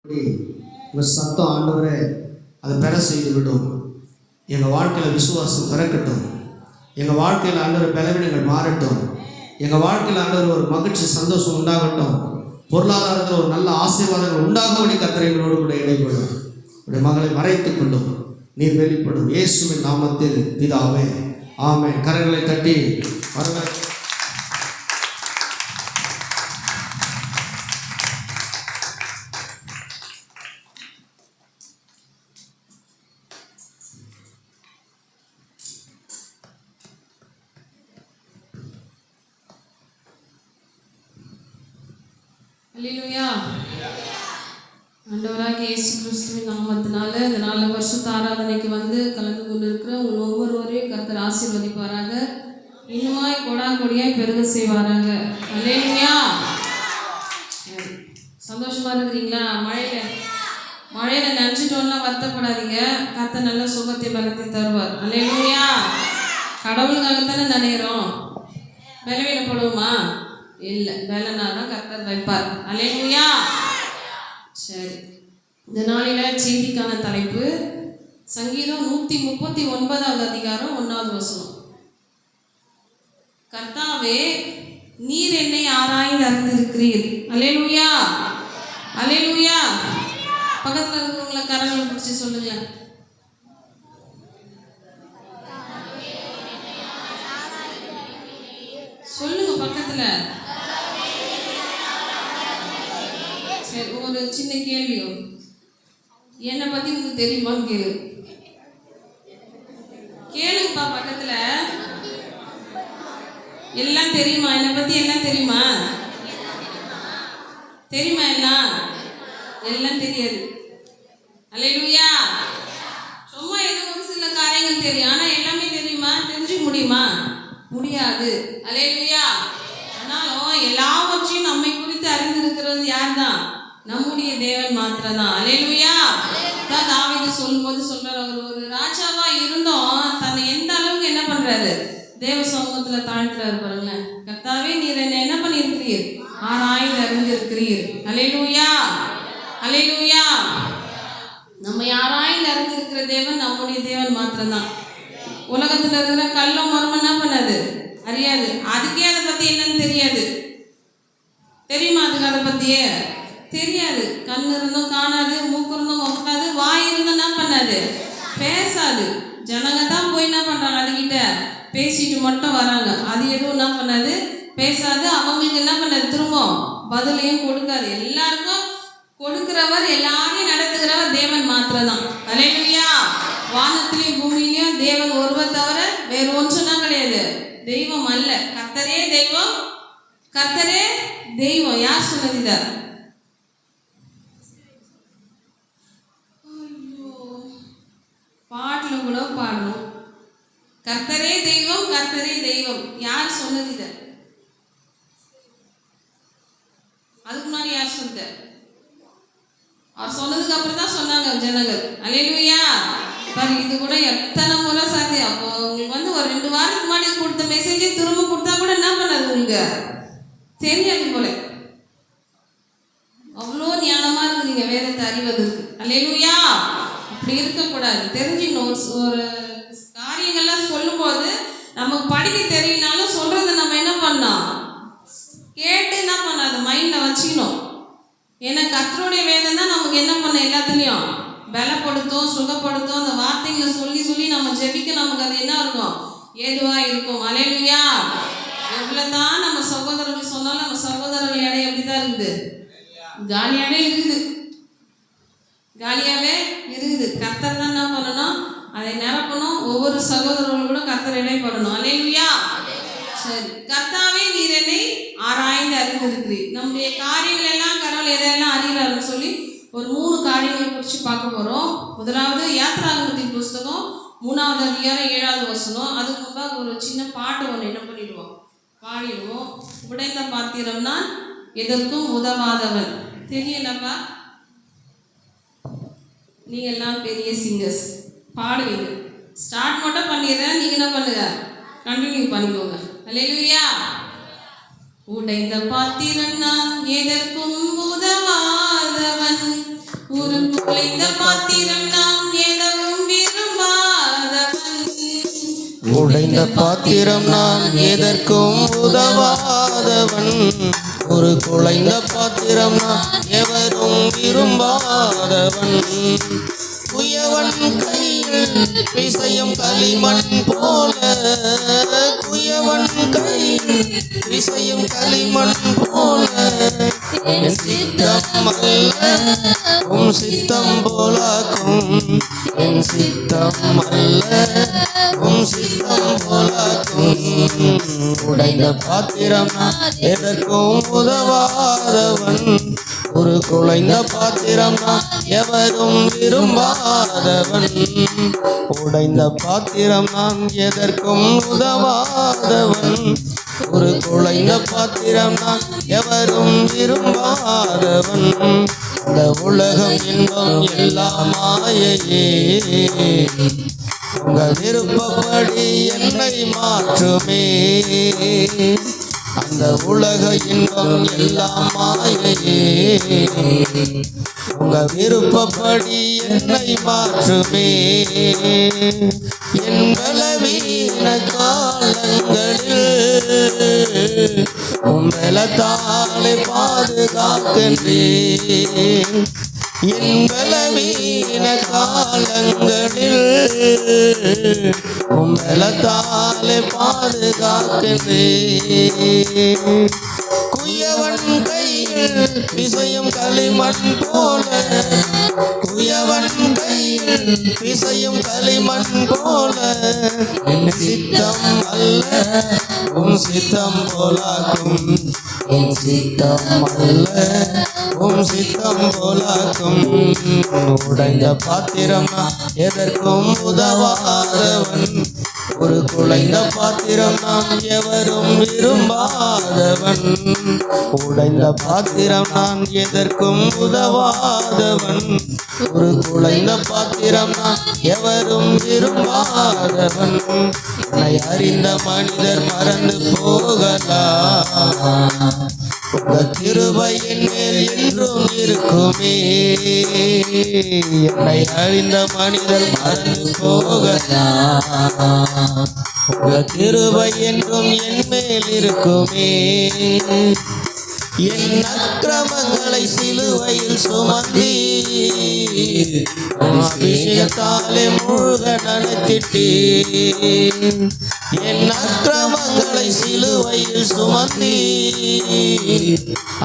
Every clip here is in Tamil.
உங்கள் சத்தம் ஆண்டவரே அதை பெற செய்து விடும். எங்கள் வாழ்க்கையில் விசுவாசம் பிறக்கட்டும். எங்கள் வாழ்க்கையில் ஆண்டவர் பலவீனங்கள் மாறட்டும். எங்கள் வாழ்க்கையில் ஆண்டவர் ஒரு மகிழ்ச்சி சந்தோஷம் உண்டாகட்டும். பொருளாதாரத்தில் ஒரு நல்ல ஆசீர்வாதங்கள் உண்டாகும்படி கர்த்தரைகளோடு கூட இடைப்படும். உடைய மகளை மறைத்துக் கொள்ளும். நீர் வெளிப்படும். இயேசுவின் நாமத்தில் பிதாவே ஆமென். கரங்களை தட்டி வரவேற்க அல்லேலூயா. ஆண்டவராகிய இயேசு கிறிஸ்துவின் நாமத்தினால இந்த நாலு வருஷத்து ஆராதனைக்கு வந்து கலந்து கொண்டிருக்கிற உங்கள் ஒவ்வொருவரையும் கர்த்தர் ஆசீர்வதிப்பாராக. இன்னுமாய் கொடாங்கொடியாய் பெருக செய்வாராக. அல்லேலூயா. சந்தோஷமா இருக்கிறீங்களா? மழையில நினைச்சிட்டோம்னா வருத்தப்படாதீங்க. கர்த்தர் நல்ல சுகத்தை பலத்தை தருவார். அல்லேலூயா. கடவுளுக்காகத்தானே நினைக்கிறோம். பலவீனப்படுவோமா? இல்லை, பலனாதான் கர்த்தர் வைப்பார். அல்லேலூயா. சரி, இந்த நாளில செய்திக்கான தலைப்பு சங்கீதம் 139 அதிகாரம் 1 கர்த்தாவே, நீர் என்னை ஆராய்ந்து அறிந்திருக்கிறீர். அல்லேலூயா. அல்லேலூயா. பக்கத்தில் இருக்கிறவங்களை கரங்களை பிடிச்சி சொல்லுங்க. சொல்லுங்க பக்கத்துல. சரி, ஒரு சின்ன கேள்வி. என்னை பத்தி உங்களுக்கு தெரியுமான்னு கேளுங்கப்பா. பக்கத்துல எல்லாம் தெரியுமா? என்னை பத்தி எல்லாம் தெரியுமா? தெரியுமா? எல்லாம் தெரியாது. அல்லேலூயா. சும்மா ஏதோ ஒரு சில காரியங்கள் தெரியும். ஆனா எல்லாமே தெரியுமா? தெரிஞ்சுக்க முடியுமா? முடியாது. அல்லேலூயா. ஆனாலும் எல்லாவற்றையும் நம்மை குறித்து அறிந்திருக்கிறது யார் தான்? நம்முடைய தேவன் மாத்திரம் தான். அல்லேலூயா. தான் தாவீது சொல்லும்போது சொல்றாரு, அவர் ஒரு ராஜாவா இருந்தோம் தன்னை எந்த அளவுக்கு என்ன பண்றாரு? தேவ சமூகத்துல தாழ்த்துறாரு. பாருங்க, கர்த்தாவே, நீர் என்ன பண்ணியிருக்கிறீர்? ஆராய்ந்து அறிந்திருக்கிறீர். அல்லேலூயா. அல்லேலூயா. நம்ம ஆராய்ந்து அறிந்திருக்கிற தேவன் நம்முடைய தேவன் மாத்திரம் தான். உலகத்துல இருக்கிற கல்லும் மரம் என்ன பண்ணாது? அறியாது. அதுக்கே அதை பத்தி என்னன்னு தெரியாது. தெரியுமா? அதுக்கு அதை பத்தியே தெரியாது. கண் இருந்தும் காணாது, மூக்கு இருந்தும் மொக்காது, வாய் இருந்தும் என்ன பண்ணாது? பேசாது. ஜனங்க தான் போய் என்ன பண்றாங்க? அதுகிட்ட பேசிட்டு மட்டும் வராங்க. அது எதுவும் என்ன பண்ணாது? பேசாது. அவங்களுக்கு என்ன பண்ணாது? திரும்ப பதிலையும் கொடுக்காது. எல்லாருக்கும் கொடுக்கிறவர், எல்லாரையும் நடத்துகிறவர் தேவன் மாத்திரம் தான். அல்லேலூயா. வானத்திலையும் பூமியிலையும் தேவன் ஒருவர் தவிர வேறு ஒன்றும் கிடையாது. தெய்வம் அல்ல. கர்த்தரே தெய்வம். கர்த்தரே தெய்வம். யார் சொன்னது? பாட்டுல கூட பாடணும். கர்த்தரே தெய்வம், கர்த்தரே தெய்வம். யார் சொன்னது? அதுக்கு முன்னாடி யார் சொன்னது? அவர் சொன்னதுக்கு அப்புறம் தான் சொன்னாங்க ஜனங்கள். அல்லேலூயா. பாரு, இது கூட எத்தனை முறை சாத்தியம். அப்போ உங்களுக்கு ஒரு 2 வாரத்துக்கு முன்னாடி கொடுத்த மெசேஜை திரும்ப கொடுத்தா கூட என்ன பண்ணாது? உங்களுக்கு தெரியாது போல. அவ்வளோ ஞானமா இருக்குதுங்க வேதத்தை அறிவதற்கு. அல்லேலூயா. அப்படி இருக்கக்கூடாது. தெரிஞ்சுக்கணும். ஒரு காரியங்கள்லாம் சொல்லும்போது நமக்கு படிக்க தெரியலனாலும் சொல்றதை நம்ம என்ன பண்ணோம்? கேட்டு என்ன பண்ணாது? மைண்ட்ல வச்சுக்கணும். ஏன்னா கர்த்தருடைய வேதம் தான் நமக்கு என்ன பண்ண எல்லாத்துலேயும் பலப்படுத்தும், சுகப்படுத்தும். அந்த வார்த்தைகளை சொல்லி சொல்லி நம்ம ஜெபிக்க நமக்கு அது என்ன இருக்கும்? ஏதுவா இருக்கும். அல்லேலூயா. எவ்வளவுதான் நம்ம சகோதரர்கள் சொன்னாலும் நம்ம சகோதரர்கள் இடம் எப்படிதான் இருக்குது? காலியாவே இருக்குது. காலியாவே இருக்குது. கர்த்தர் தான் என்ன பண்ணணும்? அதை நிரப்பணும். ஒவ்வொரு சகோதரர்களும் கூட கர்த்தர் இடைப்படணும். அல்லேலூயா. சரி, கர்த்தாவே, நீர் என்னை ஆராய்ந்து அறிந்திருக்கிறீர். நம்முடைய காரியங்கள் எல்லாம் கடவுள் எதையெல்லாம் அறிகிறாருன்னு சொல்லி ஒரு 3 காரியங்களை குறித்து பார்க்க போகிறோம். முதலாவது யாத்திராகமத்தின் புஸ்தகம் 3வது அதிகாரம் 7வது. அதுக்கு முன்பாக ஒரு சின்ன பாட்டு ஒன்று என்ன பண்ணிடுவோம்? பாடிடுவோம். உடைந்த பாத்திரம்னா எதற்கும் உதவாதவன். தெரியலப்பா? நீங்க எல்லாம் பெரிய சிங்கர்ஸ், பாடுவீங்க. ஸ்டார்ட் மட்டும் பண்ணிடுறேன், நீங்க என்ன பண்ணுங்க? கண்டினியூ பண்ணிக்கோங்க. அல்லேலூயா. உடைந்த பாத்திரன் நான் எதற்கும் உதவாதவன், உருக்குலைந்த பாத்திரம் நான் எதவும் விரும்பாதவன். உடைந்த பாத்திரம் நான் எதற்கும் உதவாதவன். ஒரு குலைந்த பாத்திரம் நான் எவரும் விரும்பாதவன். குயவன் கையில் பிசையும் களிமண் போல, குயவன் கையில் பிசையும் களிமண் போல, என் சித்தம் அல்ல உம் சித்தம் போலாக்கும். என் சித்தம் அல்ல உம் சித்தம் போலாக்கும். உடைந்த பாத்திரம் நான் எதற்கும் உதவாதவன். ஒரு குலைந்த பாத்திரம் நான் எவரும் விரும்பாதவன். உடைந்த பாத்திரம் நான் எதற்கும் உதவாதவன். ஒரு குலைந்த பாத்திரம் நான் எவரும் விரும்பாதவன். இந்த உலகம் இன்பம் எல்லாம் மாயையே, உங்க விருப்பப்படி என்னை மாற்றுமே. அந்த உலக இன்பம் எல்லாம் மாயையே, உங்க விருப்பப்படி என்னை மாற்றுமே. என் பலவீன காலங்களில் உம் பலத்தாலே பாதுகாக்கின்றே. என் பலவீன காலங்களில் உம் பலத்தாலே பாதுகாக்கின்றே. குயவன் கையில் பிசையும் களிமண் போல, குயவன் கையில் பிசையும் களிமண் போல, என் சித்தம் அல்ல உம் சித்தம் போலாக்கும். என் சித்தம் அல்ல உம் சித்தம் போலாக்கும். உடைந்த பாத்திரம் நான் எதற்கும் உதவாதவன். ஒரு குலைந்த பாத்திரம் நான் எவரும் விரும்பாதவன். உடைந்த பாத்திரம் நான் எதற்கும் உதவாதவன். ஒரு குலைந்த பாத்திரம் நான் எவரும் விரும்பாதவன். என்னை அறிந்த மனிதர் மறந்து போகலாம், உங்க கிருபை என் மேல் என்றும் இருக்குமே. என்னை அறிந்த மனிதர் மறந்து போகலாம், உங்க கிருபை என்றும் என் மேல் இருக்குமே. என் அக்கிரமங்களை சிலுவையில் சுமந்தி அபிஷேகத்தாலே முழுக நனைத்திட்டே. என் அக்கிரமங்களை சிலுவையில் சுமந்தி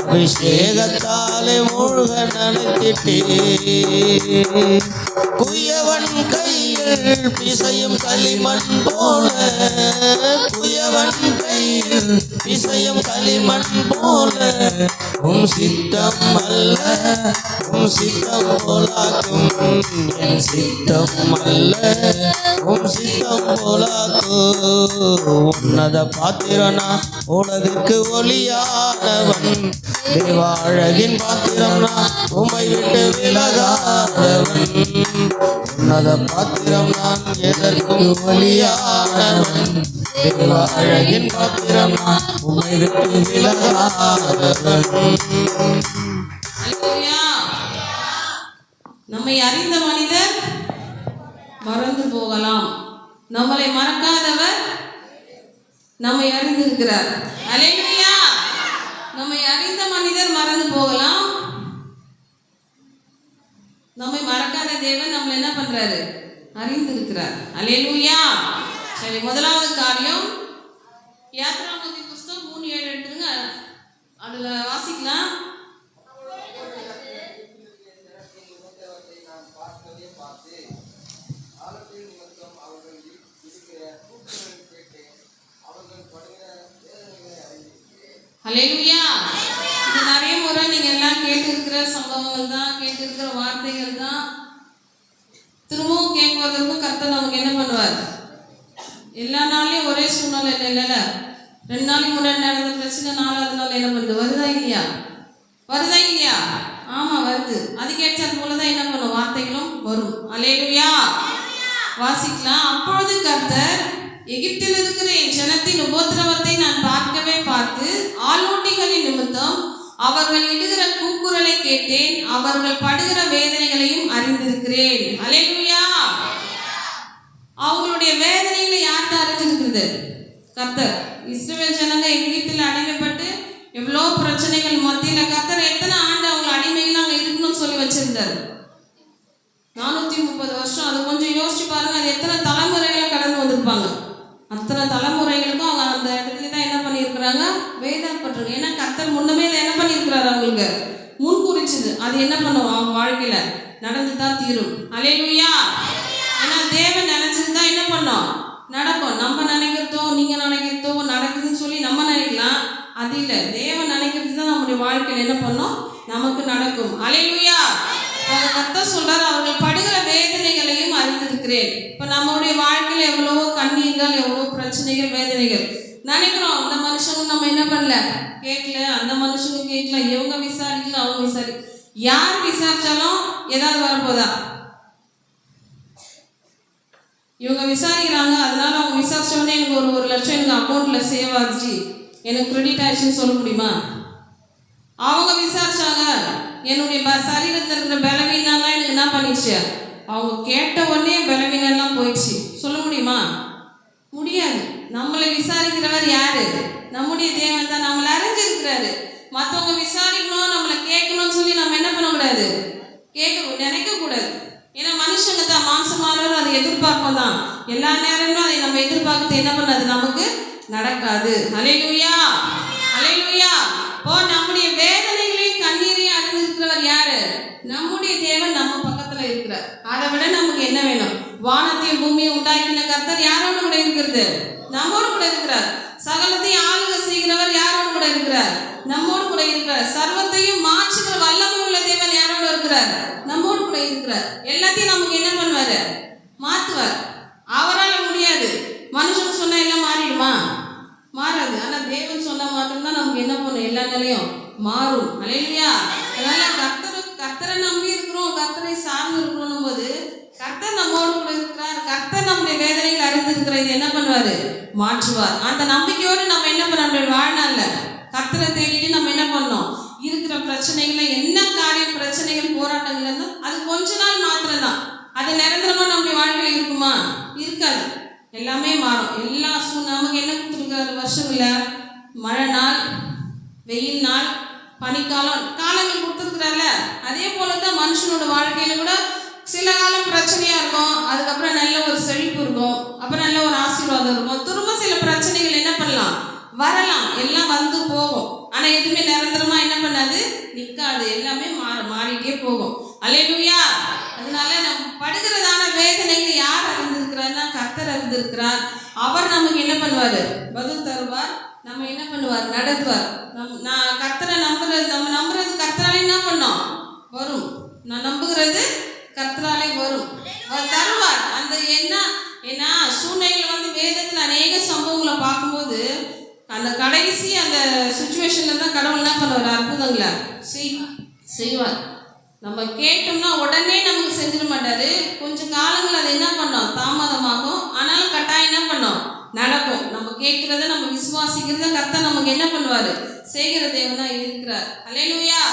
அபிஷேகத்தாலே முழுக நனைத்திட்டே. குயவன் கையில் பிசையும் களிமண் போல, குயவன் கையில் பிசையும் களிமண் போல, உம் சித்தம் அல்ல உம் சித்தம் போலாக்கும். என் சித்தம் அல்ல உம் சித்தம் போலாக்கும். உன்னத பாத்திரனா உலகிற்கு ஒளியானவன். தேவா அழகின் பாத்திரம்னா உம்மை விட்டு விலகாதவன். உன்னத பாத்திரம் நான் எதற்கும் ஒளியானவன். தேவா அழகின் பாத்திரம் நான் உம்மை விட்டு விலகாதவன். அல்லேலூயா. நம்மை அறிந்த மனிதர் மறந்து போகலாம், நம்மளை மறக்காதவர் நம்மை அறிந்திருக்கிறார். அல்லேலூயா. நம்மை அறிந்த மனிதர் மறந்து போகலாம், நம்மை மறக்காத தேவன் நம்மளை என்ன பண்றாரு? அறிந்திருக்கிறார். அல்லேலூயா. சரி, முதலாவது காரியம் யாத்ராகம புஸ்தகம் 3:7 எடுத்துங்க, அதுல வாசிக்கலாம். அல்லேலூயா. இது நிறைய முறை நீங்க எல்லாம் கேட்டிருக்கிற சம்பவங்கள் தான், கேட்டிருக்கிற வார்த்தைகள் தான். திரும்பவும் கேட்பதற்கும் கர்த்தர் நமக்கு என்ன பண்ணுவார்? எல்லா நாளையும் ஒரே சூழ்நிலை இல்லைல்ல. 2 நாளைக்கு முன்னாடி நடந்த பிரச்சனை 4வது நாள் என்ன பண்ணுது? வருதா இல்லையா? வருதா இல்லையா? ஆமா, வருது. அதுக்கேற்ற போலதான் என்ன பண்ணும்? வார்த்தைகளும் வரும். அல்லேலூயா. வாசிக்கலாம். அப்பொழுது கர்த்தர், எகிப்தில் இருக்கிற என் ஜனத்தின் உபத்திரவத்தை நான் பார்க்கவே பார்த்து ஆளோட்டிகளின் நிமித்தம் அவர்கள் இடுகிற கூக்குரலை கேட்டேன். அவர்கள் படுகிற வேதனை அறிந்திருக்கிறேன். அல்லேலூயா. அவங்களுடைய வேதனைகளை யார் தான் அறிஞ்சிருக்கிறது? கர்த்தர். இஸ்ரவேல் ஜனங்க எகிப்தில் அடிமைப்பட்டு எவ்வளோ பிரச்சனைகள் மத்தியில் கர்த்தர் எத்தனை ஆண்டு அவங்க அடிமைகள் அங்கே இருக்கணும்னு சொல்லி வச்சிருந்தார். 430 வருஷம். அது கொஞ்சம் யோசிச்சு பாருங்க. அது எத்தனை தலைமுறைகளை கடந்து வந்திருப்பாங்க. அத்தனை தலைமுறைகளுக்கும் அவங்க அந்த இடத்துல தான் என்ன பண்ணியிருக்கிறாங்க? வேதனைப்பட்டிருக்காங்க. ஏன்னா கர்த்தர் முன்னமே அதை என்ன பண்ணியிருக்கிறாரு? அவங்களுக்கு முன்குறிச்சது. அது என்ன பண்ணுவோம்? அவங்க வாழ்க்கையில நடந்து தான் தீரும். அல்லேலூயா. ஏன்னா தேவன் நினைச்சது தான் என்ன பண்ணோம்? நடக்கும். நம்ம நினைக்கிறதோ நீங்க நினைக்கிறதோ நடக்குதுன்னு சொல்லி நம்ம நினைக்கலாம். அது இல்லை. தேவன் நினைக்கிறது தான் நம்முடைய வாழ்க்கையில் என்ன பண்ணோம்? நமக்கு நடக்கும். அல்லேலூயா. கர்த்தர் சொல்றாரு, அவர்கள் படுகிற வேதனைகளையும் அறிந்திருக்கிறேன். இப்போ நம்மளுடைய வாழ்க்கையில் எவ்வளவோ கண்ணீர்கள், எவ்வளோ பிரச்சனைகள், வேதனைகள் நினைக்கிறோம். அந்த மனுஷங்க நம்ம என்ன பண்ணல, கேட்கல. அந்த மனுஷங்க கேட்கல. இவங்க விசாரிக்கல, அவங்க விசாரிக்கல. யார் விசாரிச்சாலும் ஏதாவது வரப்போதா? இவங்க விசாரிக்கிறாங்க, அதனால அவங்க விசாரிச்சோடனே எனக்கு ஒரு லட்சம் எனக்கு அக்கௌண்ட்ல சேவ் ஆச்சு, எனக்கு கிரெடிட் ஆயிடுச்சுன்னு சொல்ல முடியுமா? அவங்க விசாரிச்சாங்க, என்னுடைய சரீரத்தில் இருக்கிற பலவீனம்லாம் எனக்கு என்ன பண்ணிடுச்சு? அவங்க கேட்ட உடனே பலவீனம்லாம் போயிடுச்சு. சொல்ல முடியுமா? முடியாது. நம்மளை விசாரிக்கிறவர் யாரு? நம்முடைய தேவன் தான். நம்மளை அறிஞ்சிருக்கிறாரு. மற்றவங்க விசாரிக்கணும், நம்மளை கேட்கணும்னு சொல்லி நம்ம என்ன பண்ணக்கூடாது? நினைக்கக்கூடாது. ஏன்னா மனுஷங்க தான், மாம்சமானவர் அதை எதிர்பார்ப்போம் தான். எல்லா நேரமும் அதை நம்ம எதிர்பார்க்கறது என்ன பண்ணாது? நமக்கு நடக்காது. அல்லேலூயா. அல்லேலூயா. இப்போ நம்முடைய வேதனைகளையும் கண்ணீரையும் அறிந்திருக்கிறவர் யாரு? நம்முடைய தேவன் நம்ம பக்கத்துல இருக்கிறார். அதை விட நமக்கு என்ன வேணும்? வானத்தையும் பூமியை உண்டாக்கின கர்த்தர் யாரோடு கூட இருக்கிறது? நம்மோடு கூட இருக்கிறார். சகலத்தையும் ஆளுகை செய்கிறவர் யாரோடு கூட இருக்கிறார்? நம்மோடு கூட இருக்கிறார். சர்வத்தையும் மாற்றுகிற வல்லமை உள்ள தேவன் யாரோடு இருக்கிறார்? நம்மோடு கூட இருக்கிறார். எல்லாத்தையும் நமக்கு என்ன பண்ணுவாரு? மாற்றுவார். அவரால் முடியாது. மனுஷன் சொன்னா எல்லாம் மாறிடுமா? மாறாது. ஆனா தேவன் சொன்ன மாத்திரம்தான் நமக்கு என்ன பண்ணும்? எல்லா நிலையும் மாறும். அல்லேலூயா. அதனால கர்த்தரை நம்பி இருக்கிறோம், கர்த்தரை சார்ந்து இருக்கிறோம் போது கர்த்தர் நம்மோடு கூட இருக்கிறார். கர்த்தர் நம்முடைய வேதனைகள் அறிந்திருக்கிறது என்ன பண்ணுவாரு? மாற்றுவார். அந்த நம்பிக்கையோடு நம்ம என்ன பண்ண நம்மளுடைய வாழ்நாள்ல கர்த்தரை தேடிட்டு நம்ம என்ன பண்ணோம்? இருக்கிற பிரச்சனைகளை, என்ன காரியம் பிரச்சனைகள் போராட்டங்கள் இருந்தால் அது கொஞ்ச நாள் மாத்திரம் தான். அது நிரந்தரமா நம்முடைய வாழ்க்கையில் இருக்குமா? இருக்காது. எல்லாமே மாறும். எல்லா நமக்கு என்ன கொடுத்துருக்காரு? வருஷம் இல்லை, மழை நாள், வெயில் நாள், பனிக்காலம், காலங்கள் கொடுத்துருக்குறாருல. அதே போல தான் மனுஷனோட வாழ்க்கையில கூட சில காலம் பிரச்சனையா இருக்கும், அதுக்கப்புறம் நல்ல ஒரு செழிப்பு இருக்கும், அப்புறம் நல்ல ஒரு ஆசீர்வாதம் இருக்கும். திரும்ப சில பிரச்சனைகள் என்ன பண்ணலாம்? வரலாம். எல்லாம் வந்து போகும். ஆனா எதுவுமே நிரந்தரமா என்ன பண்ணாது? நிற்காது. எல்லாமே மாறிட்டே போகும். அல்லேலூயா. அதனால நம்ம படுகிறதான வேதனைகள் யார் அறிந்திருக்கிறார்னா கர்த்தர் அறிந்திருக்கிறார். அவர் நமக்கு என்ன பண்ணுவாரு? பதில் தருவார். நம்ம என்ன பண்ணுவார்? நடத்துவார். நான் கர்த்தரை நம்புறது, நம்ம நம்புறது கர்த்தராலே என்ன பண்ணோம்? வரும். நான் நம்புகிறது கர்த்தராலே வரும். அவர் தருவார். அந்த ஏன்னா சூழ்நிலையில் வந்து வேதத்தில் அநேக சம்பவங்களை பார்க்கும்போது அந்த கடைசி அந்த சுச்சுவேஷன்ல தான் கடவுள் என்ன பண்ணுவார்? அற்புதங்களை செய்வார். நம்ம கேட்டோம்னா உடனே நமக்கு செஞ்சிட மாட்டாரு. கொஞ்சம் காலங்கள் அது என்ன பண்ணோம்? தாமதமாகும். ஆனாலும் கட்டாயம் என்ன பண்ணோம்? நடக்கும். நம்ம கேட்கிறத, நம்ம விசுவாசிக்கிறத கர்த்தர் நமக்கு என்ன பண்ணுவாரு? செய்கிற தேவனா இருக்கிறார். அல்லேலூயா.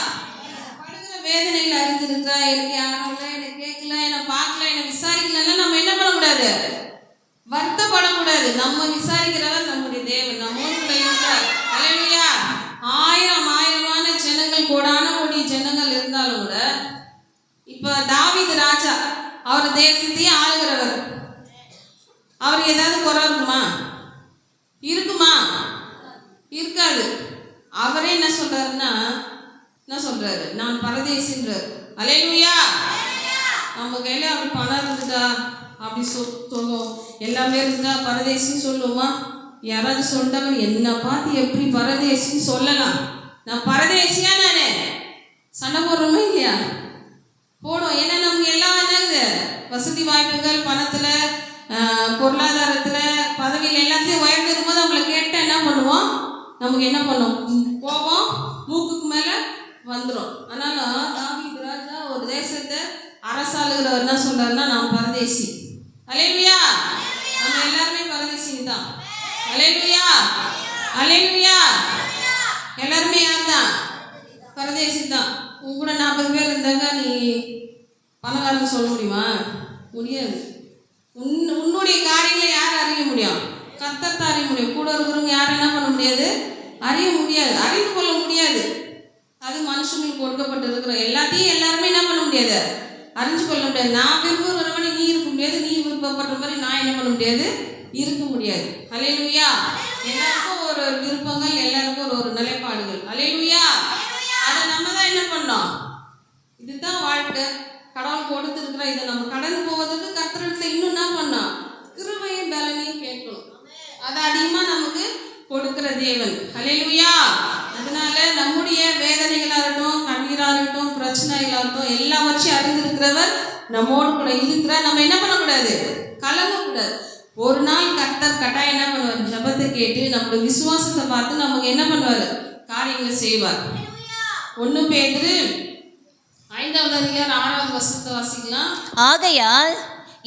படுகிற வேதனைகள் அறிந்திருக்கிறா. எனக்கு யாரும் இல்லை, எனக்கு கேட்கல, என்னை பார்க்கல, என்னை விசாரிக்கலன்னா நம்ம என்ன பண்ணக்கூடாது? வருத்தப்படக்கூடாது. நம்ம விசாரிக்கிறவர் நம்முடைய தேவன், நம்மோடு கூட இருக்கிறார். அல்லேலூயா. ஆயிரமான ஜனங்கள், கோடான கோடி ஜனங்கள் இருந்தாலும் கூட இப்ப தாவீது ராஜா, அவர் தேசத்தையே ஆளுகிறவர். அவர் ஏதாவது குறை இருக்குமா? இருக்குமா? இருக்காது. அவரே என்ன சொல்றாருன்னா, என்ன சொல்றாரு? நான் பரதேசின்றார். அல்லேலூயா. நம்ம கையில அப்படி பணம் இருந்துதா, அப்படி சொல்லுவோம், எல்லாமே இருந்தா பரதேசின்னு சொல்லுவோமா? யாராவது சொல்லிட்டாங்க, என்னை பார்த்து எப்படி பரதேசின்னு சொல்லலாம்? நான் பரதேசியா? நானே சண்டை போடுறோமா இல்லையா? போடும். ஏன்னா நமக்கு எல்லாம் என்னது? வசதி வாய்ப்புகள், பணத்துல, பொருளாதாரத்துல, பதவியில் எல்லாத்தையும் உயர்ந்து இருக்கும்போது அவங்கள கேட்டால் என்ன பண்ணுவோம்? நமக்கு என்ன பண்ணும்? கோபம் மூக்குக்கு மேல வந்துடும். ஆனாலும் தாவீது ராஜா ஒரு தேசத்தை அரசாளுகிறவர் என்ன சொல்றாருன்னா, நான் பரதேசி. அல்லேலூயா. நம்ம எல்லாருமே பரதேசிங்க தான். அல்லேலூயா. அல்லேலூயா. எல்லாருமே யார் தான்? பரதேசி தான். உங்க கூட 40 பேர் இருந்தாங்க, நீ பணக்காரன் சொல்ல முடியுமா? முடியாது. உன்னுடைய காரியங்களை யார் அறிய முடியும்? கர்த்தர் தான் அறிய முடியும். கூட இருக்கிறவங்க யாரும் என்ன பண்ண முடியாது? அறிய முடியாது, அறிந்து கொள்ள முடியாது. அது மனுஷங்களுக்கு கொடுக்கப்பட்டு இருக்கிற எல்லாத்தையும் எல்லாருமே என்ன பண்ண முடியாது? அறிஞ்சு கொள்ள முடியாது. நான் விரும்புகிற மாதிரி நீ இருக்க முடியாது, நீ விருப்பப்படுற மாதிரி நான் என்ன பண்ண முடியாது? இருக்க முடியாது. அல்லேலூயா. எல்லாருக்கும் ஒரு விருப்பங்கள், எல்லாருக்கும் ஒரு நிலைப்பாடுகள். அல்லேலூயா. அதை நம்ம தான் என்ன பண்ணோம்? இதுதான் வாழ்க்கை, கடவுள் கொடுத்துருக்குற இதை நம்ம கடந்து போவதற்கு கர்த்தரிடத்துல இன்னும் என்ன பண்ணோம்? கிருபையும் பலனையும் கேட்கணும். அதை அதிகமாக நமக்கு கொடுக்கிற தேவன். அல்லேலூயா. அதனால நம்முடைய வேதனைகளாக இருக்கட்டும், கண்ணீராக இருக்கட்டும், பிரச்சனைகளாக இருக்கட்டும், எல்லாவற்றையும் அறிந்திருக்கிறவர் நம்மோடு கூட இருக்கிறார். நம்ம என்ன பண்ணக்கூடாது? கலங்கக்கூடாது. ஒரு நாள் கர்த்தர் கட்டாயம் என்ன பண்ணுவார்? ஜெபத்தை கேட்டு நம்மளோட விசுவாசத்தை பார்த்து நமக்கு என்ன பண்ணுவார்? காரியங்களை செய்வார். 1 பேதுரு 5வது அதிகாரம் 6வது வசனத்தை வாசிக்கலாம். ஆகையால்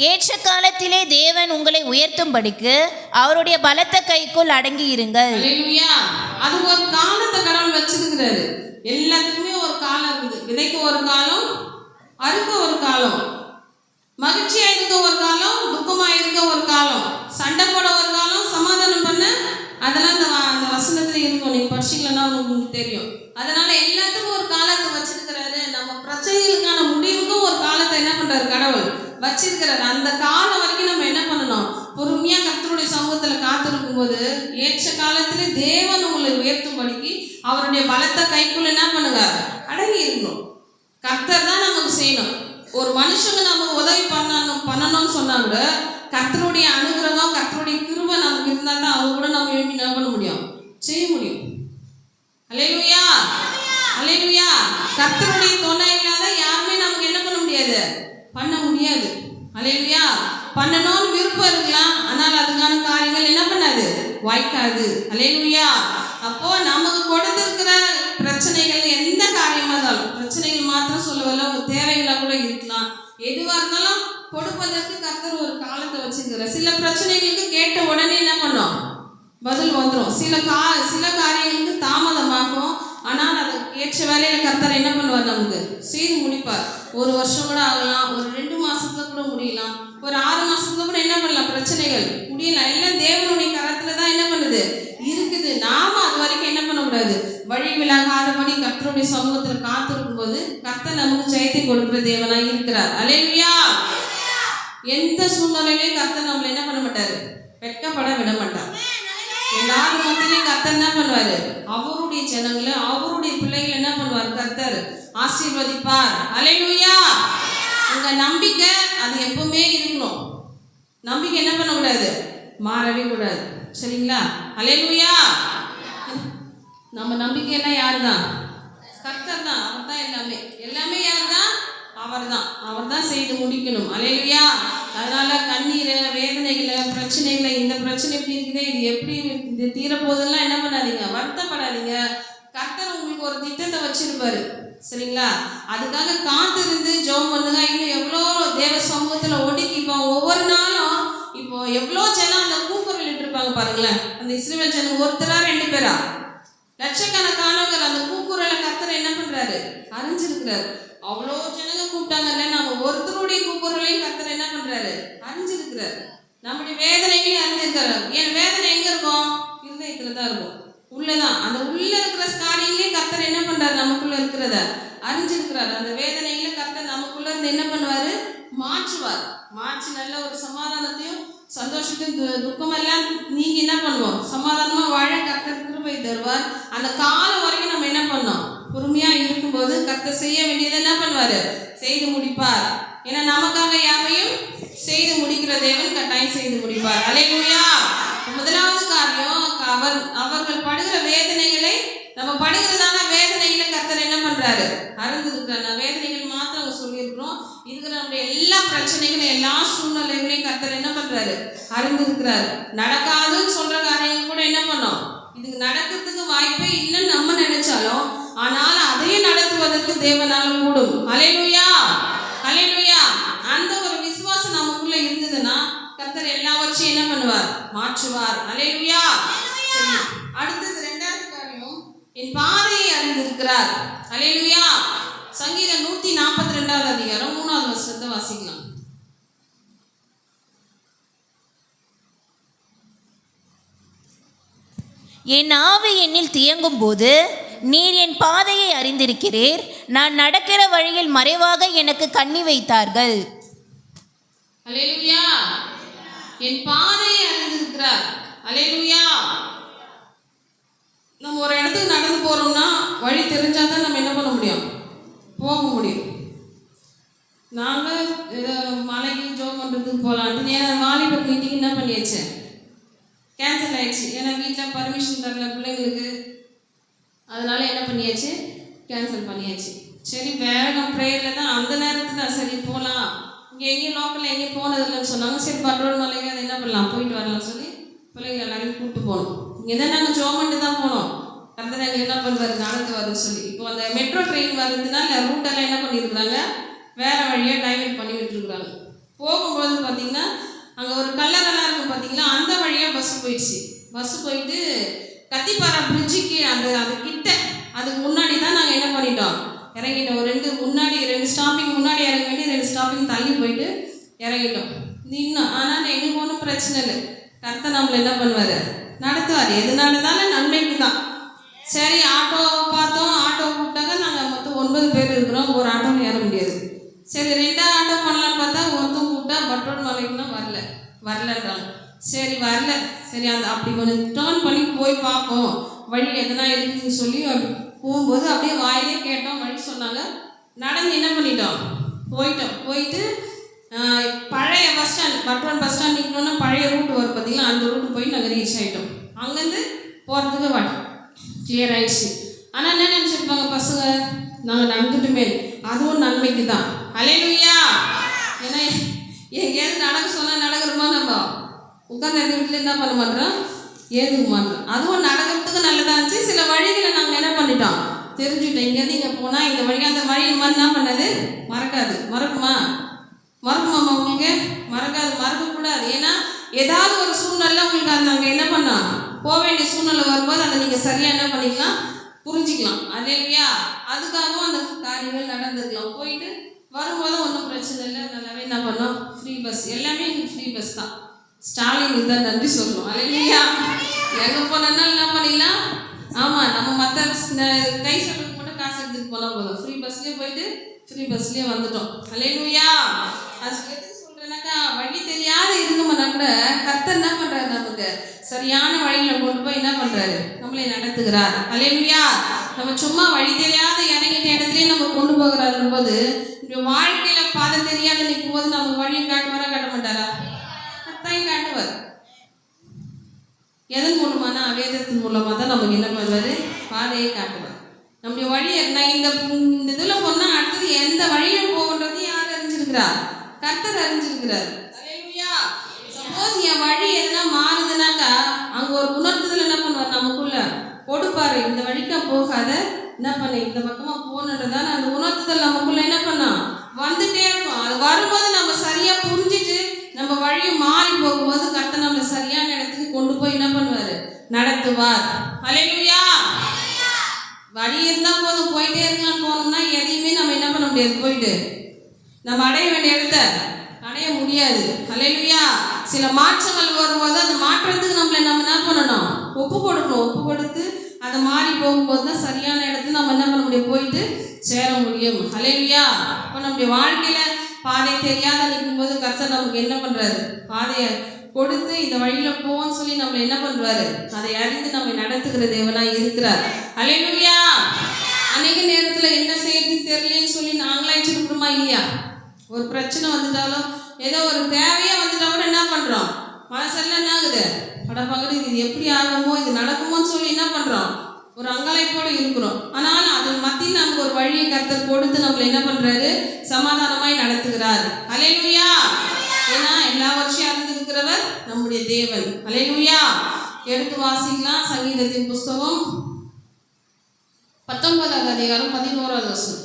ஏற்ற காலத்திலே தேவன் உங்களை உயர்த்தும்படிக்கு அவருடைய பலத்த கைக்குள் அடங்கி இருங்கள். அல்லேலூயா. அது ஒரு காலத்தை கடவுள் வச்சிருக்கிறாரு. எல்லாத்துக்குமே ஒரு காலம் இருக்குது. விதைக்க ஒரு காலம், அறுக்க ஒரு காலம், மகிழ்ச்சியா இருக்க ஒரு காலம், துக்கமா இருக்க ஒரு காலம், சண்டை போட ஒரு காலம், சமாதானம் பண்ண, அதெல்லாம் அந்த வசனத்துல இருக்கும். நீங்க படிச்சீங்களா உங்களுக்கு தெரியும். அதனால எல்லாத்துக்கும் ஒரு காலத்தை வச்சிருக்கிறாரு. நம்ம பிரச்சனைகளுக்கான முடிவுக்கும் ஒரு காலத்தை என்ன பண்றாரு? கடவுள் வச்சிருக்கிறாரு. அந்த காலம் வரைக்கும் நம்ம என்ன பண்ணணும்? பொறுமையா கர்த்தருடைய சமூகத்துல காத்திருக்கும் போது ஏற்ற காலத்துல தேவன் உங்களை உயர்த்தும்படிக்கு அவருடைய பலத்த கைக்குள்ள என்ன பண்ணுங்க? அடங்கி இருக்கணும். கர்த்தர் தான் நமக்கு செய்யணும். ஒரு மனுஷங்க நமக்கு உதவி பண்ணணும்னு சொன்னா கூட கர்த்தருடைய அனுகிரகம், கர்த்தருடைய கிருபை நமக்கு இருந்தா தான் அவங்க கூட நம்ம என்ன பண்ண முடியும்? செய்ய முடியும். அல்லேலூயா. அல்லேலூயா. கர்த்தருடைய துணை இல்லாத யாருமே நமக்கு என்ன பண்ண முடியாது? பண்ண முடியாது. அல்லேலூயா. பண்ணணும்னு விருப்பம் இருக்கலாம், ஆனால் அதுக்கான காரியங்கள் என்ன பண்ணாது? வாய்க்காது. அல்லேலூயா. அப்போ நமக்கு கொடுத்திருக்கிற பிரச்சனைகள் எந்த காரியமா இருந்தாலும், பிரச்சனைகள் மாத்திரம் சொல்லவில்லை, உங்க தேவைகளாக கூட இருக்கலாம், எதுவாக இருந்தாலும் கொடுப்பதற்கு கர்த்தர் ஒரு காலத்தை வச்சிருக்கிறார். சில பிரச்சனைகளுக்கு கேட்ட உடனே என்ன பண்ணோம்? பதில் வந்துடும். சில காரியங்களுக்கு தாமதமாகும், ஆனால் அதை ஏற்ற வேலையில கர்த்தர் என்ன பண்ணுவார்? நமக்கு செய்து முடிப்பார். 1 வருஷம் கூட ஆகலாம், ஒரு 2 மாசத்துல கூட முடியலாம், ஒரு 6 மாசத்துல கூட என்ன பண்ணலாம்? பிரச்சனைகள் முடியலாம். எல்லாம் தேவனுடைய கரத்துல தான் என்ன பண்ணுது? இருக்குது. நாம அது வரைக்கும் என்ன பண்ணக்கூடாது? வழி விலகாதபடி கர்த்தருடைய சமூகத்தில் காத்திருக்கும் போது கர்த்தர் நமக்கு ஜெயத்தை கொடுக்கிற தேவனாய் இருக்கிறார். அல்லேலூயா. எந்த சூழ்நிலையிலையும் கர்த்தர் நம்மளை என்ன பண்ண மாட்டாரு? வெட்கப்பட விட மாட்டார். எல்லாரும் மத்தியிலையும் கர்த்தர் என்ன பண்ணுவாரு? அவருடைய ஜனங்களை, அவருடைய பிள்ளைகளை என்ன பண்ணுவார்? கர்த்தர் ஆசீர்வதிப்பார். அல்லேலூயா. உங்க நம்பிக்கை அது எப்பவுமே இருக்கணும். நம்பிக்கை என்ன பண்ணக்கூடாது? மாறவே கூடாது. சரிங்களா? அல்லேலூயா. நம்ம நம்பிக்கை என்ன? யார் தான்? கர்த்தர் தான். அவர் தான் எல்லாமே. எல்லாமே யார் தான்? அவர் தான் செய்து முடிக்கணும். அல்லேலூயா. அதனால கண்ணீரை, வேதனைகளை, பிரச்சனைகளை, இந்த பிரச்சனை எப்படி இருக்குதே, இது எப்படி இது தீரப்போதெல்லாம் என்ன பண்ணாதீங்க? வருத்தப்படாதீங்க. கர்த்தர் உங்களுக்கு ஒரு திட்டத்தை வச்சிருப்பாரு. சரிங்களா? அதுக்காக காத்திருந்து ஜெபம் பண்ணுங்க. இன்னும் எவ்வளோ தேவ சமூகத்தில் ஒடுக்கி இப்போ ஒவ்வொரு நாளும் இப்போ எவ்வளோ ஜனம் அந்த கூக்குரல் இட்டுருப்பாங்க பாருங்களேன். அந்த இஸ்ரவேல் ஜனம் ஒருத்தரா 2 பேரா? லட்சக்கணக்கானவர்கள் அந்த கூக்குரலை கர்த்தர் என்ன பண்றாரு? அறிஞ்சிருக்கிறாரு. அவ்வளோ ஜனங்க கூப்பிட்டாங்கல்ல, நம்ம ஒருத்தருடைய கூக்குரலையும் கர்த்தர் என்ன பண்றாரு? அறிஞ்சிருக்கிறாரு. நம்முடைய வேதனைகளையும் அறிஞ்சிருக்கிறாரு. என் வேதனை எங்க இருக்கும்? இருதயத்துல தான் இருக்கும், உள்ளதான். அந்த உள்ள இருக்கிற காரியங்களையும் கர்த்தர் என்ன பண்றாரு? நமக்குள்ள இருக்கிறத அறிஞ்சிருக்கிறாரு. அந்த வேதனைகளை கர்த்தர் நமக்குள்ள இருந்து என்ன பண்ணுவாரு? மாற்றுவார். மாற்றி நல்ல ஒரு சமாதானத்தையும் சந்தோஷத்தையும் துக்கமெல்லாம் நீங்க என்ன பண்ணுவோம்? சமாதானமா வாழ கர்த்தர் கிருபை தருவார். அந்த காலம் வரைக்கும் நம்ம என்ன பண்ணோம்? பொறுமையா இருக்கும்போது கர்த்தர் செய்ய வேண்டியதை என்ன பண்ணுவாரு? செய்து முடிப்பார். ஏன்னா நமக்காக யாவையும் செய்து முடிக்கிற தேவன் கட்டாயம் செய்து முடிப்பார். அல்லேலூயா. முதலாவது காரியம், அவர்கள் படுகிற வேதனைகளை, நம்ம படுகிறதான வேதனைகளை கர்த்தர் என்ன பண்றாரு? அறிந்திருக்கிறார். நான் வேதனைகள் மாத்திரம் சொல்லியிருக்கிறோம். இருக்கிற நம்முடைய எல்லா பிரச்சனைகளும், எல்லா சூழ்நிலைகளையும் கர்த்தர் என்ன பண்றாரு? அறிந்திருக்கிறார். நடக்காதுன்னு சொல்ற காரியங்கள் கூட என்ன பண்ணோம்? இதுக்கு நடக்கிறதுக்கு வாய்ப்பே இல்லைன்னு நம்ம நினைச்சாலும், ஆனால் அதையும் நடத்துவதற்கு தேவனால கூடும். அல்லேலூயா. அல்லேலூயா. அந்த ஒரு விசுவாசம் நமக்குள்ள இருந்ததுன்னா கர்த்தர் எல்லாவற்றையும் என்ன பண்ணுவார்? மாற்றுவார். அல்லேலூயா. அடுத்தது 2வது காரியம், என் பாதையை அறிந்திருக்கிறார். அல்லேலூயா. சங்கீதம் 142வது அதிகாரம் 3வது வசனம் வாசிக்கலாம். என் ஆவி என்னில் தியங்கும் போது நீர் என் பாதையை அறிந்திருக்கிறீர். நான் நடக்கிற வழியில் மறைவாக எனக்கு கண்ணி வைத்தார்கள். அல்லேலூயா. என் பாதையை அறிந்திருக்கிறார். அல்லேலூயா. நம்ம ஒரு இடத்துக்கு நடந்து போறோம்னா வழி தெரிஞ்சாதான் நம்ம என்ன பண்ண முடியும், போக முடியும். நாங்கள் மலைக்கு ஜோம் பண்ணுறதுக்கு போகலான்ட்டு ஏன்னா வாலிபர் மீட்டிங் என்ன பண்ணியாச்சு, கேன்சல் ஆயிடுச்சு. ஏன்னா வீட்டில் பர்மிஷன் தரல பிள்ளைங்களுக்கு, அதனால என்ன பண்ணியாச்சு, கேன்சல் பண்ணியாச்சு. சரி வேகம் ப்ரேயரில் தான் அந்த நேரத்துக்கு தான் சரி போகலாம், இங்கே எங்கேயும் லோக்கலில் எங்கேயும் போனதில்லைன்னு சொன்னாங்க. சரி பட்ரோல் மலைக்கு அதை என்ன பண்ணலாம், போயிட்டு வரலாம்னு சொல்லி பிள்ளைங்க எல்லாரையும் கூப்பிட்டு போகணும். இங்கே தான் நாங்கள் ஜோமண்ட்டு தான் போனோம். கரெக்டாக நாங்கள் என்ன பண்ணுவார், நடந்து வரும்னு சொல்லி. இப்போ அந்த மெட்ரோ ட்ரெயின் வருதுனால ரூட்டெல்லாம் என்ன பண்ணியிருக்கிறாங்க, வேறு வழியாக டைவர்ட் பண்ணி விட்டுருக்குறாங்க. போகும்போது பார்த்திங்கன்னா அங்கே ஒரு கல்லறைலாம் இருக்கும் பார்த்தீங்களா, அந்த வழியாக பஸ்ஸு போயிடுச்சு. பஸ்ஸு போயிட்டு கத்திப்பாறை பிரிட்ஜுக்கு அது கிட்ட அதுக்கு முன்னாடி தான் நாங்கள் என்ன பண்ணிட்டோம், இறங்கிட்டோம். ஒரு ரெண்டு ஸ்டாப்பிங் முன்னாடி இறங்க வேண்டிய 2 ஸ்டாப்பிங் தள்ளி போயிட்டு இறங்கிட்டோம். இன்னும் ஆனால் எங்களுக்கு ஒன்றும் பிரச்சனை இல்லை, கரெக்டாக நம்மளை என்ன பண்ணுவார், நடத்துவார். எதுனால தானே நன்மைக்கு தான். சரி ஆட்டோ பார்த்தோம், ஆட்டோ கூப்பிட்டாங்க. நாங்கள் மொத்தம் 9 பேர் இருக்கிறோம், ஒரு ஆட்டோவில் ஏற முடியாது. சரி 2ஆவது ஆட்டோ பண்ணலான்னு பார்த்தா ஒருத்தம் கூப்பிட்டா பட்ரோல் மலைக்குன்னா வரலன்றாங்க. சரி வரல, சரி அந்த அப்படி கொஞ்சம் டேர்ன் பண்ணி போய் பார்ப்போம் வழி எதனா இருக்குதுன்னு சொல்லி அப்படி போகும்போது அப்படியே வாயிலே கேட்டோம், வழி சொன்னாங்க. நடந்து என்ன பண்ணிட்டோம், போயிட்டு பழைய bus stand, petrol bus stand நிற்கணுன்னா பழைய ரூட் வரும் பார்த்தீங்கன்னா, அந்த ரூட்டு போய் நாங்கள் ரீச் ஆகிட்டோம். அங்கேருந்து போகிறதுக்கு வழி கிளியர் ஆயிடுச்சு. ஆனால் என்ன நினச்சிருப்பாங்க பசங்க, நாங்கள் நடந்துட்டுமே, அதுவும் நன்மைக்கு தான். அல்லேலூயா. ஏன்னா எங்கேயாவது நடக்க சொன்னால் நடக்கிறோமா, நம்ம உட்காந்து அந்த வீட்டில் என்ன பண்ண மாட்டோம், ஏதுக்க மாட்டோம். அதுவும் நடக்கிறதுக்கு நல்லதாக இருந்துச்சு. சில வழிகளை நாங்கள் என்ன பண்ணிட்டோம், தெரிஞ்சுட்டோம். இங்கேருந்து இங்கே போனால் இந்த வழி, அந்த வழி இந்த மாதிரி என்ன பண்ணது, மறக்குமா உங்களுக்கு, மறக்கக்கூடாது. ஏன்னா ஏதாவது ஒரு சூழ்நிலை உங்களுக்கு அந்த அங்கே என்ன பண்ணோம், போக வேண்டிய சூழ்நிலை வரும்போது அதை நீங்கள் சரியாக என்ன பண்ணிக்கலாம், புரிஞ்சிக்கலாம். அல்லேலூயா. அதுக்காகவும் அந்த காரியங்கள் நடந்துக்கலாம். போயிட்டு வரும்போது ஒன்றும் பிரச்சனை இல்லை, நல்லாவே என்ன பண்ணோம், ஃப்ரீ பஸ், எல்லாமே எங்களுக்கு ஃப்ரீ பஸ் தான். ஸ்டாலினுக்கு தான் நன்றி சொல்லணும். அல்லேலூயா. எங்கே போனாலும் என்ன பண்ணிக்கலாம், ஆமாம் நம்ம மற்ற கை சொல்லுக்கு மட்டும் காசு எடுத்துகிட்டு போனால் போதும், ஃப்ரீ பஸ்லேயே போயிட்டு ஃப்ரீ பஸ்லேயே வந்துட்டோம். அல்லேலூயா. அது எதுக்கு சொல்கிறேன்னாக்கா, வழி தெரியாத இருந்தோம்னா கூட கர்த்தர் என்ன பண்ணுறாரு, நமக்கு சரியான வழியில் கொண்டு போய் என்ன பண்ணுறாரு, நம்மளை நடத்துகிறார். அல்லேலூயா. நம்ம சும்மா வழி தெரியாத இறங்கிட்ட இடத்துலேயே நம்ம கொண்டு போகிறாருன்னு போது, இந்த வாழ்க்கையில் பாதை தெரியாத நிற்கும் போது நம்ம வழியை காட்டுவாரா, காட்ட மாட்டாரா, கர்த்தரையும் காட்டுவார். எதன் மூலமானா வேதத்தின் மூலமாக தான் நமக்கு என்ன பண்ணுவார், பாதையை காட்டுவார். நம்முடைய வழி நான் இந்த இதில் போனால் அடுத்தது எந்த வழியில் போகன்றது யார் அறிஞ்சிருக்கிறார், கர்த்தர் அறிஞ்சிருக்கிறார். அல்லேலூயா. சப்போஸ் என் வழி எதுனா மாறுதுனாக்கா அங்கே ஒரு உணர்த்துதல் என்ன பண்ணுவார், நமக்குள்ள கொடுப்பாரு. இந்த வழிக்கா போகாத, என்ன பண்ண இந்த பக்கமாக போகணுன்றதான அந்த உணர்த்துதல் நமக்குள்ள என்ன பண்ணோம், வந்துட்டே இருக்கும். அது வரும்போது நம்ம சரியாக புரிஞ்சுட்டு நம்ம வழியை மாறி போகும்போது கர்த்தர் நம்மளை சரியான இடத்துக்கு கொண்டு போய் என்ன பண்ணுவார், நடத்துவார். அல்லேலூயா. வழி இருந்தால் போதும், போயிட்டே இருக்கலாம்னு போனோம்னா எதையுமே நம்ம என்ன பண்ண முடியாது, போயிட்டு நம்ம அடைய வேண்டிய இடத்த அடைய முடியாது. அல்லேலூயா. சில மாற்றங்கள் வரும்போது அந்த மாற்றத்துக்கு நம்ம என்ன பண்ணணும், ஒப்பு கொடுத்து அதை மாறி போகும்போது தான் சரியான இடத்துல நம்ம என்ன பண்ண முடியும், போயிட்டு சேர முடியும். அல்லேலூயா. இப்போ நம்முடைய வாழ்க்கையில் பாதை தெரியாத நிற்கும்போது கர்த்தர் நமக்கு என்ன பண்ணுறாரு, பாதையை கொடுத்து இந்த வழியில் போவோன்னு சொல்லி நம்மளை என்ன பண்ணுறாரு, அதை அறிந்து நம்ம நடத்துகிற தேவனாக இருக்கிறார். அல்லேலூயா. அநேக நேரத்தில் என்ன செய்யறதுன்னு தெரியலன்னு சொல்லி நாங்களாச்சுருக்குறோமா இல்லையா, ஒரு பிரச்சனை வந்துட்டாலும் ஏதோ ஒரு தேவையாக வந்துட்டா கூட என்ன பண்ணுறோம், மனசெல்லாம் என்ன ஆகுது, படப்பாக்குது, இது எப்படி ஆகுமோ, இது நடக்குமோன்னு சொல்லி என்ன பண்ணுறோம், ஒரு அங்கலாய்ப்போடு இருக்கிறோம். ஆனால் அது மத்தியில் நமக்கு ஒரு வழியை கர்த்தர் கொடுத்து நம்மளை என்ன பண்ணுறாரு, சமாதானமாய் நடத்துகிறார். அல்லேலூயா. ஏன்னா எல்லா வருஷம் அறிந்திருக்கிறவர் நம்முடைய தேவன். அல்லேலூயா. எடுத்து வாசிக்கலாம். சங்கீதத்தின் புஸ்தகம் 19வது அதிகாரம் 11வது வசனம்.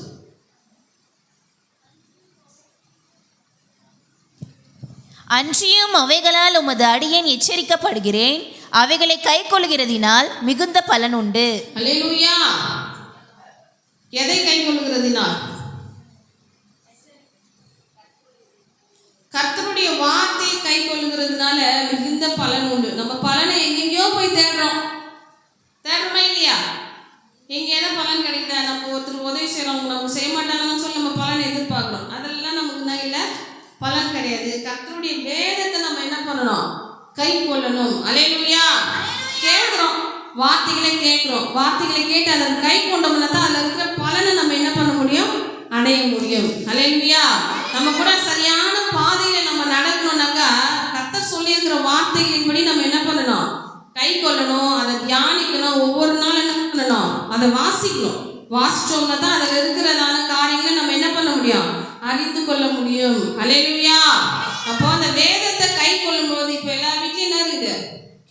அன்றியும் அவைகளால் உமது அடியேன் எச்சரிக்கப்படுகிறேன், அவைகளை கை கொள்கிறதினால் மிகுந்த பலன் உண்டு. அல்லேலூயா. எதை கை கொள்கிறதினால், கை கொள்ளுகிறதுனால மிகுந்த பலன் உண்டு. நம்ம பலனை எங்கெங்கயோ போய் தேடுறோமா இல்லையா? எங்கேயாவது பலன் கிடைக்குதா? நம்ம ஒருத்தர் உதவி செய்யறவங்க நமக்கு செய்ய மாட்டாங்கன்னு சொல்லி நம்ம பலன் எதிர்பார்க்கணும். அதெல்லாம் நமக்கு தான் இல்லை, பலன் கிடையாது. கர்த்தருடைய வேதத்தை நம்ம என்ன பண்ணணும்? கை கொள்ளணும். அல்லேலூயா. கேட்குறோம், வார்த்தைகளை கேட்குறோம், வார்த்தைகளை கேட்டு அதை கை கொண்டோம்னா தான் அதில் இருக்கிற பலனை நம்ம என்ன பண்ண முடியும்? அடைய முடியும். அல்லேலூயா. நம்ம கூட சரியான பாதையில் நம்ம நடக்கணும்னாக்கா கர்த்தர் சொல்லியிருக்கிற வார்த்தைகளின்படி நம்ம என்ன பண்ணணும்? கை கொள்ளணும், அதை தியானிக்கணும், ஒவ்வொரு நாள் என்ன பண்ணணும்? அதை வாசிக்கணும். வாசிச்சோம்னா தான் அதில் இருக்கிறதான காரியங்களை நம்ம என்ன பண்ண முடியும்? அறிந்து கொள்ள முடியும். அல்லேலூயா. அப்போ அந்த வேதத்தை கை கொள்ளும் போது இப்போ எல்லா வீட்லையும் என்ன இருக்குது?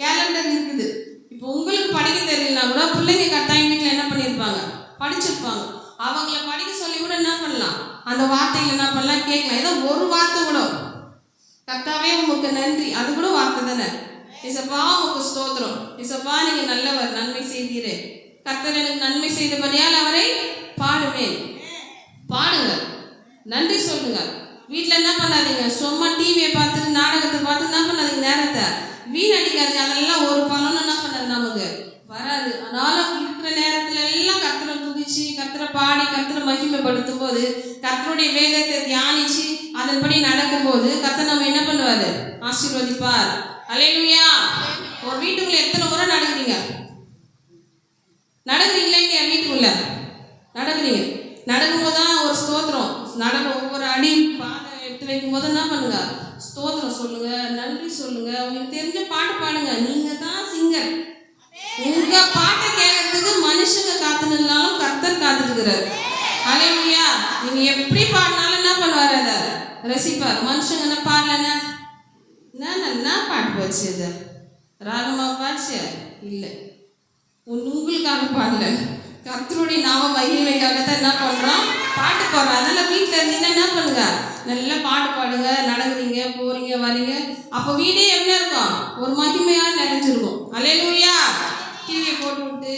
கேலண்டர் இருக்குது. இப்போ உங்களுக்கு படிக்க தெரியலனா கூட பிள்ளைங்க கட்டாயம் வீட்டில் என்ன பண்ணியிருப்பாங்க? படிச்சிருப்பாங்க. அவங்கள படிக்க சொல்லி கூட என்ன பண்ணலாம்? அந்த வார்த்தைகள் என்ன பண்ணலாம்? கேட்கலாம். ஏதோ ஒரு வார்த்தை கூட, கர்த்தாவே உமக்கு நன்றி, அது கூட வார்த்தை தானே. இசப்பா உமக்கு ஸ்தோத்திரம், இசப்பா நீங்க நல்லவர், நன்மை செய்தீரே, கர்த்தர் எனக்கு நன்மை செய்தபடியால் அவரை பாடுவேன். பாடுங்க, நன்றி சொல்லுங்க. வீட்டில் என்ன பண்ணாதீங்க, சும்மா டிவியை பார்த்துட்டு நாடகத்தை பார்த்து என்ன பண்ணாதீங்க, நேரத்தை வீணடிக்காதீங்க. அதெல்லாம் ஒரு பலனும் என்ன பண்ணாது நமக்கு வராது. ஆனாலும் இருக்கிற நேரத்துல எல்லாம் கர்த்தரை துதிச்சு, கர்த்தரை பாடி, கர்த்தரை மகிமைப்படுத்தும் போது, கர்த்தருடைய வேதத்தை தியானிச்சு அதன்படி நடக்கும்போது கர்த்தர் நம்ம என்ன பண்ணுவாரு? ஆசீர்வதிப்பார். அல்லேலூயா. ஒரு வீட்டுக்குள்ள எத்தனை முறை நடக்குறீங்க? நடக்குறீங்களா இல்லையா? வீட்டுக்குள்ள நடக்குறீங்க. நடக்கும்போது தான் ஒரு ஸ்தோத்திரம் நடக்கும். ஒவ்வொரு அடி பாதை எடுத்து வைக்கும் போது என்ன பண்ணுங்க? ஸ்தோத்திரம் சொல்லுங்க, நன்றி சொல்லுங்க, உங்களுக்கு தெரிஞ்ச பாட்டு பாடுங்க. நீங்க தான் சிங்கர். உங்க பாட்டை கேட்கறதுக்கு மனுஷங்க காத்துனாலும் கர்த்தர் காத்துக்கிறார். அல்லேலூயா. நீங்க எப்படி பாடினாலும் என்ன பண்ணுவார்? அதை ரசிப்பார். மனுஷங்க என்ன பாடலன்னா என்ன பாட்டு போச்சு, இது ராகமா பாச்சு இல்லை, உங்களுக்காக பாடல, கர்த்தருடைய நாம மகிமைக்காகத்தான் என்ன பண்றோம்? பாட்டு பாடுறோம். அதனால வீட்டில் இருந்தீங்கன்னா என்ன பண்ணுங்க? நல்லா பாட்டு பாடுங்க. நடக்குறீங்க, போறீங்க, வரீங்க, அப்போ வீடே என்ன இருக்கும்? ஒரு மகிமையா நிறைஞ்சிருக்கும். அல்லேலூயா. டிவியை போட்டு விட்டு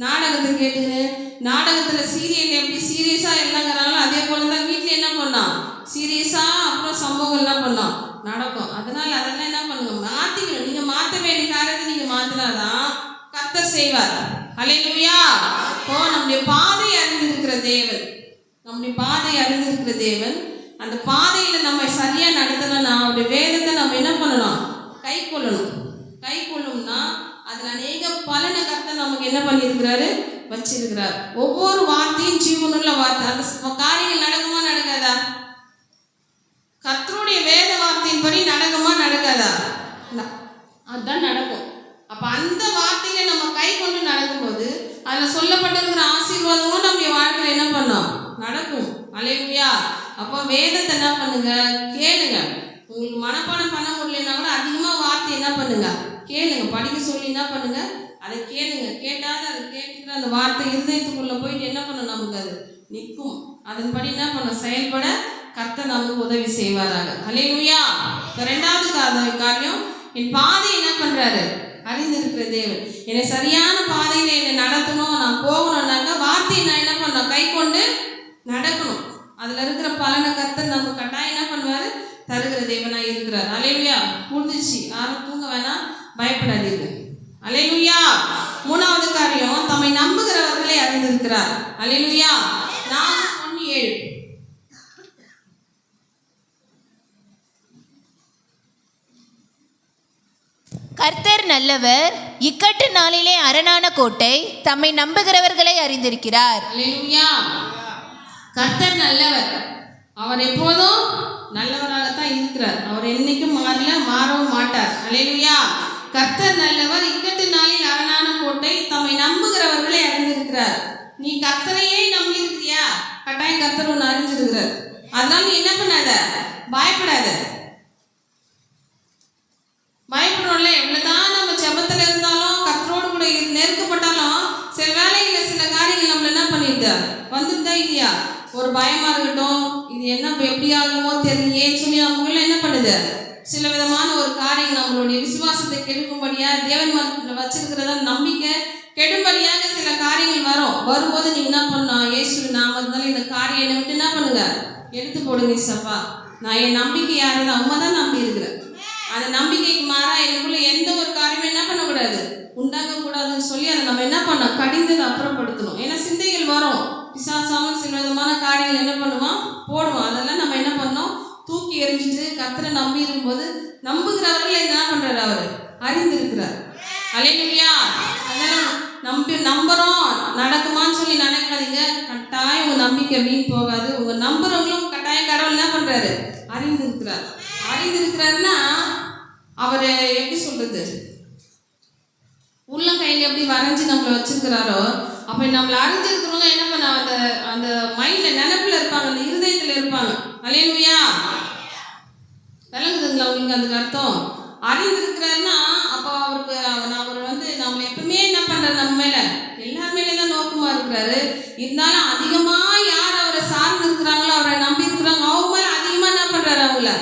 நாடகத்தை கேட்டுன்னு, நாடகத்தில் சீரியல் எப்படி சீரியஸாக எல்லாங்கிறாங்களோ அதே போல தான் வீட்டில் என்ன பண்ணோம்? சீரியஸாக அப்புறம் சம்பவம் என்ன பண்ணோம்? நடக்கும். அதனால அதெல்லாம் என்ன பண்ணுங்க? மாற்றிக்கணும். நீங்கள் மாற்ற வேண்டிய காரியத்தை நீங்கள் மாற்றினாதான் கர்த்தர் செய்வார். அல்லேலூயா. இப்போ நம்முடைய பாதை அறிந்திருக்கிற தேவன், நம்முடைய பாதை அறிந்திருக்கிற தேவன், அந்த பாதையில் நம்ம சரியாக நடத்தணும்னா அவருடைய வேதத்தை நம்ம என்ன பண்ணணும்? கை கொள்ளணும். கை கொள்ளணும்னா அதில் அநேக பலனை கர்த்தர் நமக்கு என்ன பண்ணியிருக்கிறாரு? வச்சிருக்கிறார். ஒவ்வொரு வார்த்தையும் ஜீவனுள்ள வார்த்தை. அந்த காரியங்கள் நடக்குமா நடக்காதா? கர்த்தருடைய வேத வார்த்தையின்படி நடக்குமா நடக்காதா? அதுதான் நடக்கும். அப்போ அந்த வார்த்தையை நம்ம கை கொண்டு நடக்கும்போது அதில் சொல்லப்பட்டிருக்கிற ஆசீர்வாதமும் நம்முடைய வாழ்க்கையில் என்ன பண்ணோம்? நடக்கும். அல்லேலூயா. அப்போ வேதத்தை என்ன பண்ணுங்க? கேளுங்க. உங்களுக்கு மனப்பாடம் பண்ண முடியலன்னா கூட அதிகமாக வார்த்தை என்ன பண்ணுங்க? கேளுங்க. படிக்க சொல்லி என்ன பண்ணுங்க? அதை கேளுங்க. கேட்டால் அதை கேட்டுக்கிற அந்த வார்த்தை இருதயத்துக்குள்ளே போயிட்டு என்ன பண்ணும்? நமக்கு அது நிற்கும். அதன்படி என்ன பண்ணும்? செயல்பட கர்த்தர் நமக்கு உதவி செய்வாராக. அல்லேலூயா. இப்போ ரெண்டாவது காரியம், என் பாதை என்ன பண்ணுறாரு? அறிந்திருக்கிற தேவன். என்னை சரியான பாதையில் என்னை நடத்தணும், நான் போகணும்னாக்க வார்த்தையை நான் என்ன பண்ணணும்? கை கொண்டு நடக்கணும். அதில் இருக்கிற பலனை கர்த்தர் நம்ம கட்டாயம் என்ன பண்ணுவார்? தருகிற தேவனாக இருக்கிறார். அல்லேலூயா. முடிஞ்சிச்சு, யாரும் தூங்க வேணாம், பயப்படாதீர்கள். அல்லேலூயா. மூணாவது காரியம், தம்மை நம்புகிறவர்களை அறிந்திருக்கிறார். அல்லேலூயா. 4:1-7. கர்த்தர் நல்லவர், இக்கட்டு நாளிலே அரணான கோட்டை, தம்மை நம்புகிறவர்களை அறிந்திருக்கிறார். அல்லேலூயா. கர்த்தர் நல்லவர். அவர் எப்போதும் நல்லவராகத்தான் இருக்கிறார். அவர் என்னைக்கும் மாறவும் மாட்டார். அல்லேலூயா. கர்த்தர் நல்லவர், இக்கட்டு நாளில் அரணான கோட்டை, தம்மை நம்புகிறவர்களை அறிந்திருக்கிறார். நீ கர்த்தரையே நம்பி இருக்கிறியா? கட்டாயம் கர்த்தர் ஒன்று அறிஞ்சிருக்கிறார். அதனால நீ என்ன பண்ணாத? பயப்படாத. பயப்படுறோம்ல, எவ்வளவுதான் நம்ம ஜெபத்துல இருந்தாலும் கர்த்தரோடு கூட நெருக்கப்பட்டாலும் சில வேலைகளில் சில காரியங்கள் நம்மள என்ன பண்ணிடுது? வந்துருந்தா இல்லையா? ஒரு பயமா இருக்கட்டும், இது என்ன எப்படி ஆகுமோ தெரியலையேன்னு சொல்லி நம்மள என்ன பண்ணுது? சில விதமான ஒரு காரியம் நம்மளுடைய விசுவாசத்தை கெடுக்கும்படியா, தேவன் வச்சிருக்கிறத நம்பிக்கை கெடும்படியாக சில காரியங்கள் வரும்போது நீங்க என்ன பண்ணணும்? இயேசு நாமத்தினால இந்த காரியம் விட்டு என்ன பண்ணுங்க? எடுத்து போடுங்க. சப்பா, நான் என் நம்பிக்கை யாரு? அம்மா தான் நம்பி இருக்கிறேன். அந்த நம்பிக்கைக்கு மாறா எனக்குள்ள எந்த ஒரு காரியமும் என்ன பண்ணக்கூடாது, உண்டாகக்கூடாதுன்னு சொல்லி அதை நம்ம என்ன பண்ணோம், கடிந்ததை அப்புறப்படுத்தணும். ஏன்னா சிந்தைகள் வரும், பிசாசாமல் சில விதமான காரியங்கள் என்ன பண்ணுவான், போடுவான். அதெல்லாம் நம்ம என்ன பண்ணோம், தூக்கி எறிஞ்சிட்டு கர்த்தரை நம்பி இருக்கும்போது நம்புகிறவர்கள் என்ன பண்றாரு, அவர் அறிந்திருக்கிறார். அல்லேலூயா. அதனால நம்புறோம் நடக்குமான்னு சொல்லி நினைக்காதீங்க. கட்டாயம் உங்க நம்பிக்கை வீண் போகாது. உங்க நம்புறவங்களும் கட்டாயம் கடவுள் என்ன பண்றாரு, அறிந்திருக்கிறார். அறிந்திருக்கிறாருன்னா அவர் எப்படி சொல்றது, உள்ளங்கையில் எப்படி வரைஞ்சி நம்மளை வச்சிருக்கிறாரோ அப்போ நம்மளை அறிஞ்சிருக்கிறவங்க என்ன பண்ண அந்த அந்த மைண்ட்ல நினைப்புல இருப்பாங்க, அந்த இருதயத்தில் இருப்பாங்க. அல்லேலூயா. விளங்குதுங்களா உங்களுக்கு அதுக்கு அர்த்தம்? அறிந்திருக்கிறாருன்னா அப்போ அவருக்கு அவர் வந்து நம்ம எப்பவுமே என்ன பண்றாரு, நம்ம மேல எல்லார் மேலே தான் நோக்கமா இருக்கிறாரு. இருந்தாலும் அதிகமா யார் அவரை சார்ந்து இருக்கிறாங்களோ, அவரை நம்பி இருக்கிறாங்க, அவங்க மேல அதிகமா என்ன பண்றாரு, அவங்கள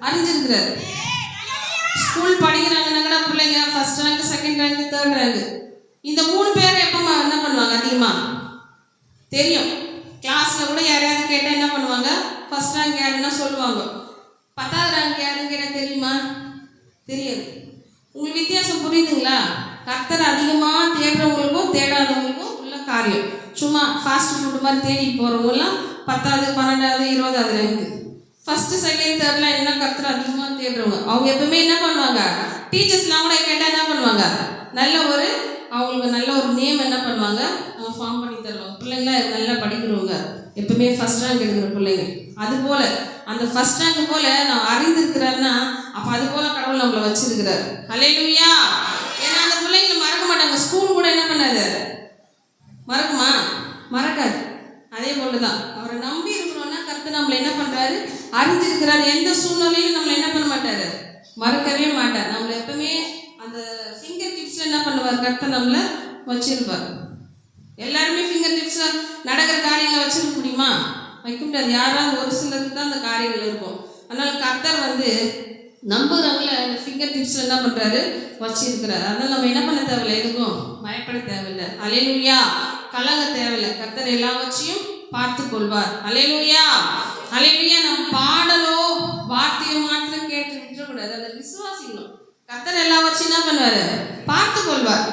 அறிஞ்சிருக்கிறாரு. ஸ்கூல் படிக்கிறாங்கன்னா கூட பிள்ளைங்க first rank, second rank, third rank, இந்த 3 பேரை எப்போ என்ன பண்ணுவாங்க, அதிகமா தெரியும். கிளாஸ்ல கூட யாரையாவது கேட்டால் என்ன பண்ணுவாங்க, ஃபர்ஸ்ட் ரேங்க் யாருன்னா சொல்லுவாங்க. 10வது ரேங்க் யாருன்னு கேட்டால் தெரியுமா, தெரியாது. உங்களுக்கு வித்தியாசம் புரியுதுங்களா? கர்த்தர் அதிகமாக தேடுறவங்களுக்கும் தேடாதவங்களுக்கும் உள்ள காரியம். சும்மா ஃபாஸ்ட் ஃபுட் மாதிரி தேடிட்டு போகிறவங்களாம் 10வது 12வது 20வது ரேங்க், ஃபஸ்ட்டு செகண்ட் தேர்ட்லாம் என்ன கர்த்தர் அதிகமாக தேடுறவங்க. அவங்க எப்பவுமே என்ன பண்ணுவாங்க, டீச்சர்ஸ்லாம் கூட கேட்டால் என்ன பண்ணுவாங்க, நல்ல ஒரு அவங்களுக்கு நல்ல ஒரு நேம் என்ன பண்ணுவாங்க, அவங்க ஃபார்ம் பண்ணி தருவாங்க. பிள்ளைங்களாம் நல்லா படிக்கிறவங்க, எப்பவுமே ஃபஸ்ட் ரேங்க் எடுக்கிற பிள்ளைங்க. அதுபோல் அந்த ஃபஸ்ட் ரேங்க் போல் நான் அறிந்திருக்கிறாருன்னா அப்போ அது போல் கடவுள் நம்மளை வச்சிருக்கிறார். அல்லேலூயா. ஏன்னா அந்த பிள்ளைங்களை மறக்க மாட்டாங்க. ஸ்கூல் கூட என்ன பண்ணாது, மறக்குமா, மறக்காது. அதே போல தான் அவரை நம்பி இருக்கிறோன்னா கர்த்தர் நம்மளை என்ன பண்ணுறாரு, அறிஞ்சிருக்கிறாரு. எந்த சூழ்நிலையும் நம்மளை என்ன பண்ண மாட்டார், மறக்கவே மாட்டார். நம்மளை எப்பவுமே அந்த ஃபிங்கர் டிப்ஸில் என்ன பண்ணுவார், கர்த்தர் நம்மளை வச்சிருப்பார். எல்லாருமே ஃபிங்கர் டிப்ஸில் நடக்கிற காரியங்களை வச்சிருக்க முடியுமா, வைக்க முடியாது. யாராவது ஒரு சிலருக்கு தான் அந்த காரியங்கள் இருக்கும். அதனால் கர்த்தர் வந்து நம்புறவங்கள அந்த ஃபிங்கர் டிப்ஸில் என்ன பண்ணுறாரு, வச்சிருக்கிறார். அதனால் நம்ம என்ன பண்ண தேவையில்லை, எதுக்கும் பயப்பட தேவையில்லை. அல்லேலூயா. கலங்க தேவையில்லை. கர்த்தர் எல்லாவற்றையும் பார்த்து கொள்வார். அல்லேலூயா. அல்லேலூயா. நம்ம பாடலோ வார்த்தையோ மாத்திரம் கேட்டு விட்டுறக்கூடாது, அதை விசுவாசிக்கணும். கர்த்தர் எல்லாவற்றையும் என்ன பண்ணுவார், பார்த்து கொள்வார்,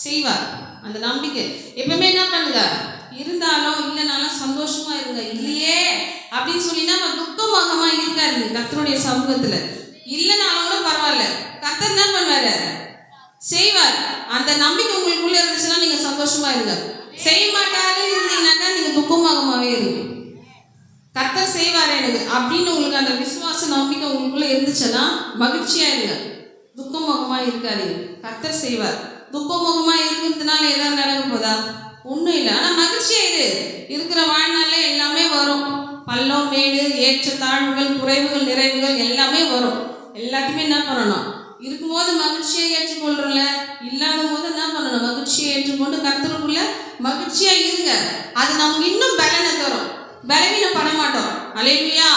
செய்வார். அந்த நம்பிக்கை எப்பவுமே என்ன பண்ணுங்க, இருந்தாலும் இல்லைனாலும் சந்தோஷமா இருங்க. இல்லையே அப்படின்னு சொல்லினா நம்ம துக்கமாக இருக்காருங்க. கர்த்தருடைய சமூகத்தில் இல்லைனாலும் கூட பரவாயில்ல, கர்த்தர் என்ன பண்ணுவாரு, செய்வார். அந்த நம்பிக்கை உங்களுக்குள்ள இருந்துச்சுன்னா நீங்க சந்தோஷமா இருங்க. செய்ய மாட்டாருன்னு இருந்தீங்கன்னாக்கா நீங்க துக்கமாகவே இருங்க. கர்த்தர் செய்வார் எனக்கு அப்படின்னு உங்களுக்கு அந்த விசுவாச நம்பிக்கை உங்களுக்குள்ள இருந்துச்சுன்னா மகிழ்ச்சியா இருங்க, துக்கமுகமா இருக்காதீங்க. கர்த்தர் செய்வார். துக்கமுகமா இருக்கிறதுனால ஏதாவது நடக்க போதா, ஒன்றும் இல்லை. ஆனால் மகிழ்ச்சியா இருக்கிற வாழ்நாளில் எல்லாமே வரும். பள்ளம் மேடு, ஏற்ற தாழ்வுகள், குறைவுகள், நிறைவுகள் எல்லாமே வரும். எல்லாத்தையுமே என்ன பண்ணணும், இருக்கும்போது மகிழ்ச்சியை ஏற்றுக்கொள்றோம்ல, இல்லாத போது என்ன பண்ணணும், மகிழ்ச்சியை ஏற்றுக்கொண்டு கர்த்தருக்குள்ள மகிழ்ச்சியா இருங்க. அது நமக்கு இன்னும் பலனை தரும், பலவீனப்பட மாட்டோம். அல்லேலூயா.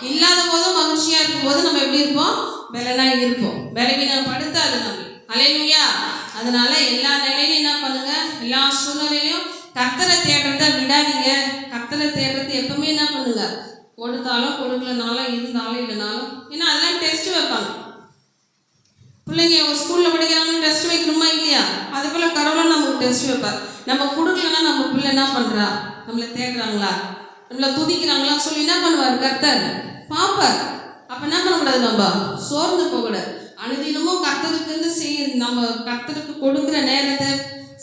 இல்லாத போதும் மகிழ்ச்சியா இருக்கும் போது நம்ம எப்படி இருப்போம், பலனா இருப்போம். பலவீனப்படுத்தாது நம்ம. அல்லேலூயா. அதனால எல்லா நிலையிலும் என்ன பண்ணுங்க, எல்லா சூழ்நிலையிலும் கர்த்தரை தேடுறத விடாதீங்க. கர்த்தரை தேடுறது எப்பவுமே என்ன பண்ணுங்க, கொடுத்தாலும் கொடுக்கலனாலும் இருந்தாலும் இல்லைனாலும். ஏன்னா அதெல்லாம் டெஸ்ட் வைப்பாங்க. பிள்ளைங்க ஸ்கூலில் படிக்கிறாங்கன்னு டெஸ்ட் வைக்கணுமா இல்லையா, அது போல் கடவுளும் நமக்கு டெஸ்ட் வைப்பார். நம்ம கொடுக்கலன்னா நம்ம பிள்ளை என்ன பண்ணுறா, நம்மளை தேடுறாங்களா, நம்மளை துதிக்கிறாங்களா சொல்லி என்ன பண்ணுவார், கர்த்தர் பார்ப்பார். அப்போ என்ன பண்ணக்கூடாது, நம்ம சோர்ந்து போகக்கூடாது. அனுதினமும் கர்த்தருக்கு நம்ம கர்த்தருக்கு கொடுக்குற நேரத்தை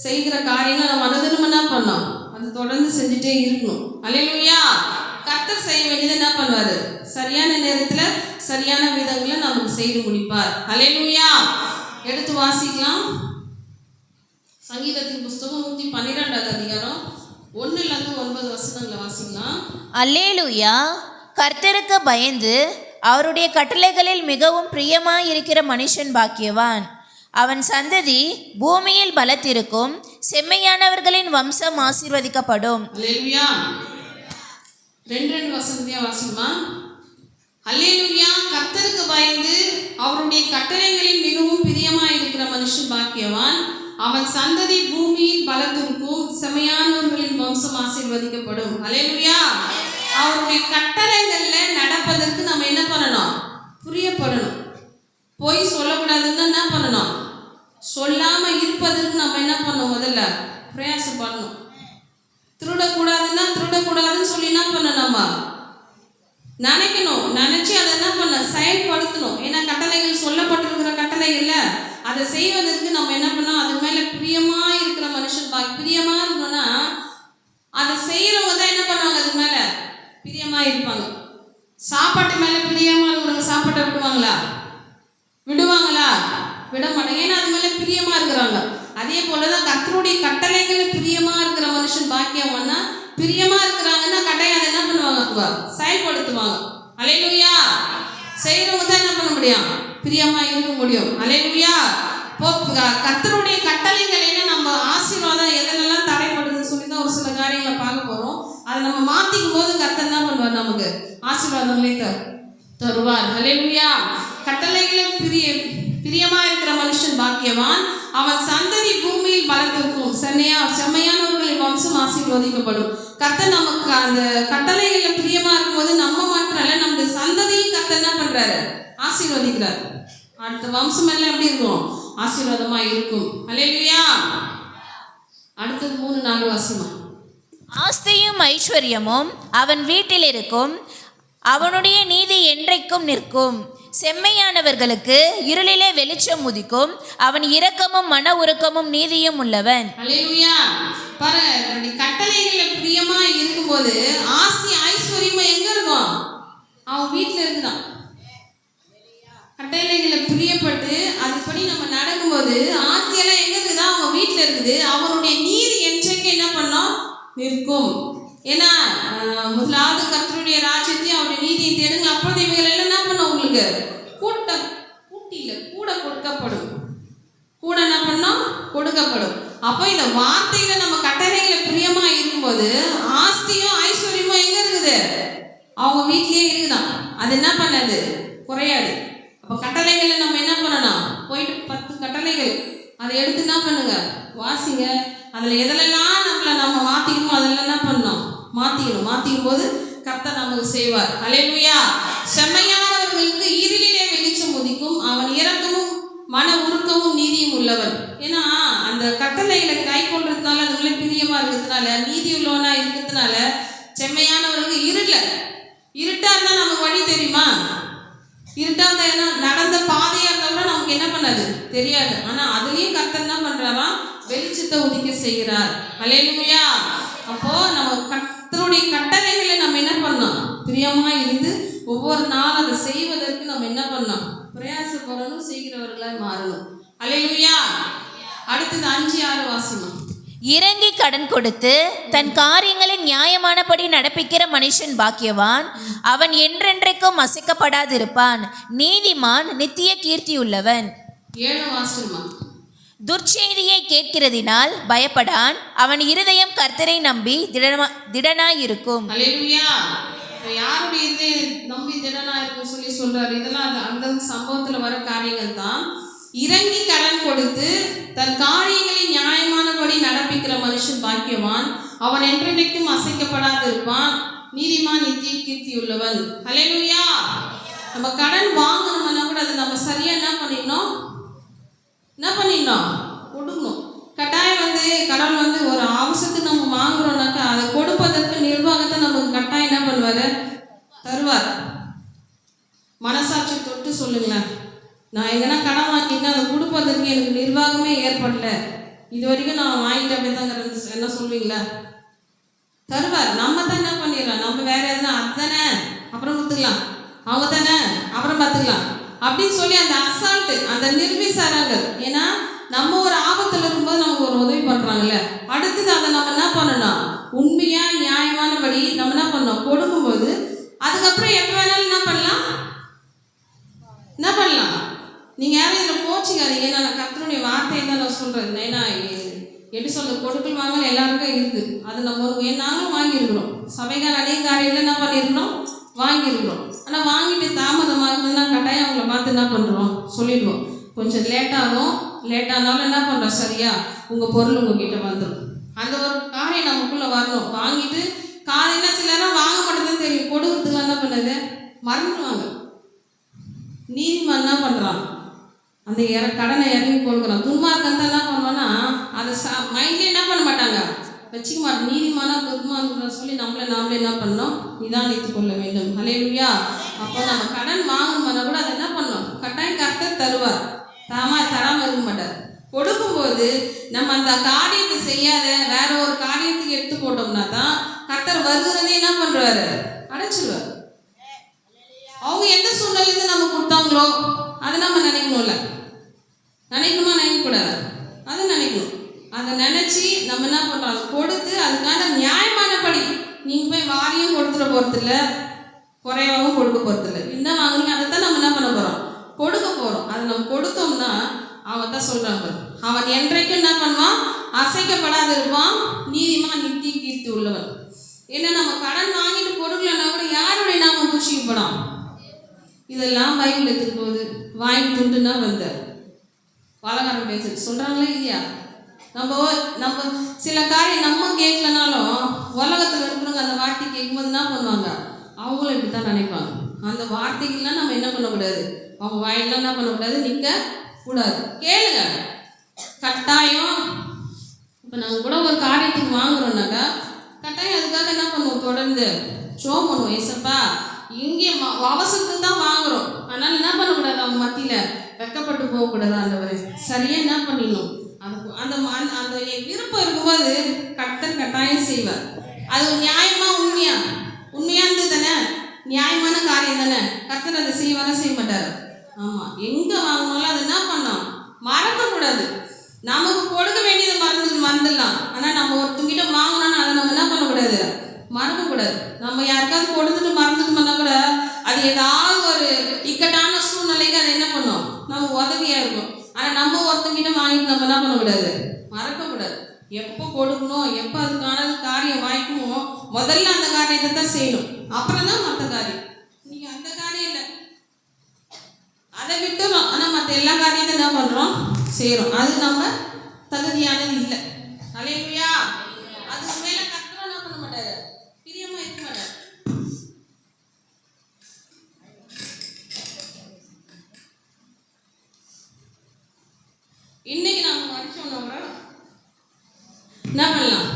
செய்கிற காரியங்கள் நம்ம அனுதினமும் என்ன பண்ணோம், அது தொடர்ந்து செஞ்சுட்டே இருக்கணும். அல்லேலூயா. கர்த்தர் செய்ய வேண்டியது என்ன பண்ணுவார், சரியான நேரத்தில் சரியான விதங்களை நமக்கு செய்து முடிப்பார். அல்லேலூயா. எடுத்து வாசிக்கலாம். சங்கீதத்தின் புஸ்தகம் 112வது அதிகாரம் 1-9 வசனங்களை வாசிக்கலாம். அல்லேலூயா. கர்த்தருக்கு பயந்து அவருடைய கட்டளைகளில் மிகவும் பிரியமாய் இருக்கிற மனுஷன் பாக்கியவான். அவன் சந்ததி பூமியில் பலத்திருக்கும், செம்மையானவர்களின் வம்சம் ஆசீர்வதிக்கப்படும். அல்லேலூயா. 2 வசனத்தையா வாசிக்குமா. அல்லேலூயா. கர்த்தருக்கு பயந்து அவருடைய கட்டளைகளில் மிகவும் பிரியமாய் இருக்கிற மனுஷன் பாக்கியவான். அவன் சந்ததி பூமியில் பலத்திருக்கும், செம்மையானவர்களின் வம்சம் ஆசீர்வதிக்கப்படும். அல்லேலூயா. அவருடைய கட்டளைகள்ல நடப்பதற்கு நம்ம என்ன பண்ணணும், பிரியப்படணும். பொய் சொல்லக்கூடாதுன்னு என்ன பண்ணணும்? சொல்லாமல் இருப்பதற்கு நம்ம என்ன பண்ணணும்? முதல்ல பிரயாசம் பண்ணணும். திருடக்கூடாதுன்னா திருடக்கூடாதுன்னு சொல்லி என்ன பண்ணணும்? நம்ம நினைக்கணும். நினச்சி அதை என்ன பண்ண செயல்படுத்தணும். ஏன்னா கட்டளைகள் சொல்லப்பட்டிருக்கிற கட்டளைகள்ல அதை செய்வதற்கு நம்ம என்ன பண்ணோம்? அது மேலே பிரியமாக இருக்கிற மனுஷன் பிரியமாக இருக்கணும்னா அதை செய்கிறவங்க தான் என்ன பண்ணுவாங்க? அதுக்கு மேலே பிரியமாக இருப்பாங்க. சாப்பாட்டு மேலே பிரியமாக இருக்கிறவங்க சாப்பாட்டை விடுவாங்களா? விட மாட்டாங்க. ஏன்னா அது மேலே பிரியமாக இருக்கிறாங்க. அதே போல தான் கர்த்தருடைய கட்டளைகள் பிரியமாக இருக்கிற மனுஷன் பாக்கியம்னா, பிரியமாக இருக்கிறாங்கன்னா கட்டாயம் அதை என்ன பண்ணுவாங்க? செயல்படுத்துவாங்க. அல்லேலூயா. செய்கிறவங்க தான் என்ன பண்ண முடியும்? பிரியமாக இருக்க முடியும். அல்லேலூயா. இப்போ கர்த்தருடைய கட்டளைகளில நம்ம ஆசீர்வாதம் எதெல்லாம் தடைப்படுதுன்னு சொல்லி தான் ஒரு சில காரியங்களை பார்க்க போகிறோம். அதை நம்ம மாற்றிக்கும் போது கர்த்தர் என்ன பண்ணுவார்? நமக்கு ஆசீர்வாதங்களை தருவார். அல்லேலூயா. கட்டளைகளும் பிரியமாக இருக்கிற மனுஷன் பாக்கியவான், அவன் சந்ததி பூமியில் பலத்திற்கும் செம்மையானவர்களின் வம்சம் ஆசீர்வதிக்கப்படும். கர்த்தர் நமக்கு அந்த கட்டளைகளில் பிரியமாக இருக்கும்போது நம்ம மாத்திரம் இல்லை, நம்முடைய சந்ததியும் கர்த்தர் என்ன பண்ணுறாரு? ஆசீர்வதிக்கிறார். அடுத்த வம்சம் எல்லாம் எப்படி இருக்கும்? ஆசீர்வாதமாக இருக்கும். அல்லேலூயா. அடுத்தது 3-4 வாசிமா. ஆஸ்தியும் ஐஸ்வர்யமும் அவன் வீட்டில் இருக்கும், அவனுடைய நீதி என்றைக்கும் நிற்கும். செம்மையானவர்களுக்கு இருளிலே வெளிச்சம் உதிக்கும், அவன் இரக்கமும் மன உருக்கமும் நீதியும் உள்ளவன். அல்லேலூயா. பாருங்க, கட்டளைகளை பிரியமா இருக்கும்போது ஆஸ்தி ஐஸ்வர்யமும் எங்க இருக்கும்? அவன் வீட்டில் இருக்குதான். கட்டளைகளை பிரியப்பட்டு அதுபடி நம்ம நடக்கும்போது ஆஸ்தியெல்லாம் எங்க இருக்குதா? அவன் வீட்டில் இருக்குது. அவனுடைய நீதி என்றைக்கு என்ன பண்ணோம்? நிற்கும். ஏன்னா முதலாவது கர்த்தருடைய ராஜ்யத்தையும் அவருடைய நீதியை தேடுங்க, அப்பொழுது இவைகள் எல்லாம் என்ன பண்ணும்? உங்களுக்கு கூட கொடுக்கப்படும். கூட என்ன பண்ணோம்? கொடுக்கப்படும். அப்போ இந்த வார்த்தையில நம்ம கட்டளைகளை பிரியமா இருக்கும்போது ஆஸ்தியும் ஐஸ்வர்யமும் எங்க இருக்குது? அவங்க வீட்லயே இருக்குதான். அது என்ன பண்ணாது? குறையாது. அப்போ கட்டளைகளை நம்ம என்ன பண்ணணும்? போயிட்டு 10 கட்டளைகள் அதை எடுத்து என்ன பண்ணுங்க? வாசிங்க. அதில் எதிலெல்லாம் நம்ம மாற்றிக்கணுமோ அதெல்லாம் என்ன பண்ணணும்? மாற்றிக்கும் போது கர்த்தர் நமக்கு செய்வார். அல்லேலூயா. செம்மையானவர்களுக்கு இருளிலே வெளிச்சம் உதிக்கும், அவன் இரக்கமும் மன உருக்கமும் நீதியும் உள்ளவன். ஏன்னா அந்த கட்டளைகளை கை கொள்றதுனால, அதுக்குள்ளே பிரியமாக இருக்கிறதுனால, நீதி உள்ளவனா இருக்கிறதுனால செம்மையானவர்களுக்கு இருட்டா இருந்தால் நமக்கு வழி தெரியுமா? இருட்டா இருந்தால் என்ன நடந்த பாதையாக இருந்தாலும் நமக்கு என்ன பண்ணாது? தெரியாது. ஆனால் அதுலேயும் கர்த்தர் என்ன பண்ணுறாரா? வெளிச்சத்தை உதிக்க செய்கிறார். அல்லேலூயா. அப்போ நம்ம கர்த்தருடைய கட்டளைகளை நம்ம என்ன பண்ணோம்? பிரியமாக இருந்து ஒவ்வொரு நாள் அதை செய்வதற்கு நம்ம என்ன பண்ணோம்? பிரயாசப்படணும், செய்கிறவர்களாய் மாறணும். அல்லேலூயா. அடுத்தது 5-6 வாசிமா. இறங்கி கடன் கொடுத்து தன் காரியங்களின் நியாயமானபடி நடப்பிக்கிற மனுஷன் பாக்கியவான், அவன் என்றென்றைக்கும் அசைக்கப்படாதிருப்பான். நீதிமான் நித்திய கீர்த்தியுள்ளவன். 7 வாசிமா. துர்ச்செய்தியை கேட்கிறதினால் பயப்படான், அவன் இருதயம் கர்த்தரை நம்பி திடனாயிருக்கும். அல்லேலூயா. யாருடைய இருதயம் நம்பி திடனாயிருக்கும் சொல்லி சொல்றாரு? இதெல்லாம் அந்த சம்பவத்தில் வர காரியங்கள் தான். இறங்கி கடன் கொடுத்து தன் காரியங்களின் நியாயமானபடி நடப்பிக்கிற மனுஷன் பாக்கியவான், அவன் என்றென்றைக்கும் அசைக்கப்படாது இருப்பான். நீதிமான் நித்திய கீர்த்தி உள்ளவன். அல்லேலூயா. நம்ம கடன் வாங்கணும்னா கூட அது நம்ம சரியா என்ன பண்ணிடணும்? கொடுக்கணும். கட்டாயம் கடன் ஒரு அவசரத்துக்கு நம்ம வாங்குறோம்னாக்கா அதை கொடுப்பதற்கு நிர்வாகத்தை நமக்கு கட்டாயம் என்ன பண்ணுவார்? தருவார். மனசாட்சி தொட்டு சொல்லுங்களேன், நான் எங்கன்னா கடன் வாங்கிட்டேன், அதை கொடுப்பதற்கு எனக்கு நிர்வாகமே ஏற்படல, இது வரைக்கும் நான் வாங்கிட்டு அப்படியே தான் என்ன சொல்வீங்களா? தருவார். நம்ம தான் என்ன பண்ணிடலாம்? நம்ம வேற எதுனா அதுதானே அப்புறம் கொடுத்துக்கலாம், அவங்க தானே அப்புறம் பார்த்துக்கலாம் அப்படின்னு சொல்லி அந்த அசால்ட்டு, அந்த நிர்விசாரங்கள். ஏன்னா நம்ம ஒரு ஆபத்தில் இருக்கும்போது நமக்கு ஒரு உதவி பண்ணுறாங்கல்ல, அடுத்தது அதை நம்ம என்ன பண்ணணும்? உண்மையாக நியாயமானபடி நம்ம என்ன பண்ணோம்? கொடுக்கும்போது அதுக்கப்புறம் எப்போ வேணாலும் என்ன பண்ணலாம்? நீங்கள் யாரும் இதில் கோச்சிக்காதீங்க. நான் கர்த்தருடைய வார்த்தையை தான் நான் சொல்கிறேன். ஏன்னா எப்படி சொல்ல, கொடுக்கல் வாங்கல் எல்லாருக்கும் இருக்குது. அது நம்ம நாங்களும் வாங்கியிருக்கிறோம். சபைக்கார அநேக காரியங்கள் என்ன பண்ணியிருக்கிறோம்? வாங்கியிருக்கிறோம். ஆனால் வாங்கிட்டு தாமதமாகுதுன்னா கட்டாயம் அவங்கள பார்த்து என்ன பண்ணுறோம்? சொல்லிடுவோம். கொஞ்சம் லேட்டானாலும் என்ன பண்ணுறோம்? சரியா உங்கள் பொருள் உங்ககிட்ட வந்துடும். அந்த ஒரு காரியம் நமக்குள்ளே வரணும். வாங்கிட்டு காலையில் சிலராக வாங்க மாட்டேதான் தெரியும், கொடுக்குறதுலாம் என்ன பண்ணுது? மறந்துடுவாங்க. நீதிமான் என்ன பண்ணுறான்? அந்த கடனை இறங்கி கொடுக்குறான். துன்மார்க்கன் என்ன பண்ணுவான்னா அதை மைண்ட்லேயே என்ன பண்ண மாட்டாங்க, வச்சுக்க மாட்டோம். நீதிமானா துன்மார்க்கன் சொல்லி நாமளே என்ன பண்ணோம், நிதானித்து கொள்ள வேண்டும். ஹல்லேலூயா. அப்போ நம்ம கடன் வாங்கணும்னா கூட அதை என்ன பண்ணோம், கட்டாயம் கர்த்தர் தருவார். தராமல் இருக்க மாட்டார். கொடுக்கும்போது நம்ம அந்த காரியத்தை செய்யாத வேற ஒரு காரியத்துக்கு எடுத்து போட்டோம்னா தான் கர்த்தர் வருகிறதே என்ன பண்ணுறாரு, அடைச்சிடுவார். அவங்க எந்த சூழ்நிலையிலேருந்து நம்ம கொடுத்தாங்களோ அதை நம்ம நினைக்கணும்ல, நினைக்கணுமா, நினைக்கக்கூடாது, அதை நினைக்கணும். அதை நினச்சி நம்ம என்ன பண்ணுறோம், அதை கொடுத்து அதுக்கான நியாயமானபடி நீங்கள் போய் வாரியும் கொடுத்துட போகிறதில்ல, குறையாகவும் கொடுக்க போகிறதில்ல. என்ன வாங்குறீங்க அதை தான் நம்ம என்ன பண்ண போகிறோம், கொடுக்க போகிறோம். அதை நம்ம கொடுத்தோம்னா அவன் தான் சொல்கிறாங்க, அவன் என்றைக்கும் என்ன பண்ணுவான், அசைக்கப்படாது இருப்பான், நீதிமான் நித்திய கீர்த்தி உள்ளவன். ஏன்னா நம்ம கடன் வாங்கிட்டு கொடுக்கலன்னா கூட யாருடைய நாம தூஷிக்கப்படும். இதெல்லாம் பைபிள் எடுத்துட்டு போகுது. வாங்கி துண்டுன்னா வந்த பலகாரம் பேச சொல்கிறாங்களே இல்லையா. நம்ம சில காரியம் நம்ம கேட்கலனாலும் உலகத்தில் இருக்கிறவங்க அந்த வார்த்தை கேட்கும்போது என்ன பண்ணுவாங்க, அவங்களும் இப்படி தான் நினைப்பாங்க. அந்த வார்த்தைகள்லாம் நம்ம என்ன பண்ணக்கூடாது, அவங்க வாயிலாம் என்ன பண்ணக்கூடாது, நிற்க கூடாது. கேளுங்க, கட்டாயம். இப்போ நாங்கள் கூட ஒரு காரியத்துக்கு வாங்குறோம்னாக்கா கட்டாயம் அதுக்காக என்ன பண்ணுவோம், தொடர்ந்து ஷோ பண்ணுவோம். ஏசப்பா இங்கே அவசரத்துக்கு தான் வாங்குறோம், அதனால் என்ன பண்ணக்கூடாது, அவங்க மத்தியில் வெக்கப்பட்டு போகக்கூடாது. ஆண்டவரே சரியாக என்ன பண்ணிடணும், அந்த அந்த விருப்பம் இருக்கும்போது கர்த்தர் கட்டாயம் செய்வார். அது நியாயமாக உண்மையாக இருந்தது தானே, நியாயமான காரியம் தானே, கர்த்தர் அதை செய்ய மாட்டார். ஆமாம், எங்கே வாங்கினாலும் அதை என்ன பண்ணோம், மறக்கக்கூடாது. நமக்கு கொடுக்க வேண்டியதை மறந்துடலாம். ஆனால் நம்ம ஒருத்தங்கிட்ட வாங்கினோன்னா அதை நம்ம என்ன பண்ணக்கூடாது, மறக்கக்கூடாது. நம்ம யாருக்காவது கொடுத்துட்டு மறந்துட்டோம்னா கூட அது ஏதாவது ஒரு இக்கட்டான சூழ்நிலைக்கு அதை என்ன பண்ணோம், நம்ம உதவியாக இருக்கும். ஆனால் நம்ம ஒருத்தங்கிட்ட வாங்கிட்டு நம்ம என்ன பண்ணக்கூடாது, மறக்கக்கூடாது. எப்போ கொடுக்கணும், எப்போ அதுக்கான காரியம் வாங்கிக்கணுமோ முதல்ல அந்த காரியத்தை தான் செய்யணும், அப்புறம் தான் மற்ற காரியம். நீங்கள் அந்த காரியம் இல்லை, அதை விட்டுறோம். ஆனால் மற்ற எல்லா காரியத்தையும் என்ன பண்ணுறோம், செய்கிறோம். அது நம்ம தகுதியானது இல்லை. ஹல்லேலூயா. அதுக்கு மேலே கர்த்தர் என்ன பண்ண மாட்டார், பிரியமாக இருக்க மாட்டார். இன்னைக்கு நம்ம மனுஷோன்னா கூட என்ன பண்ணலாம்,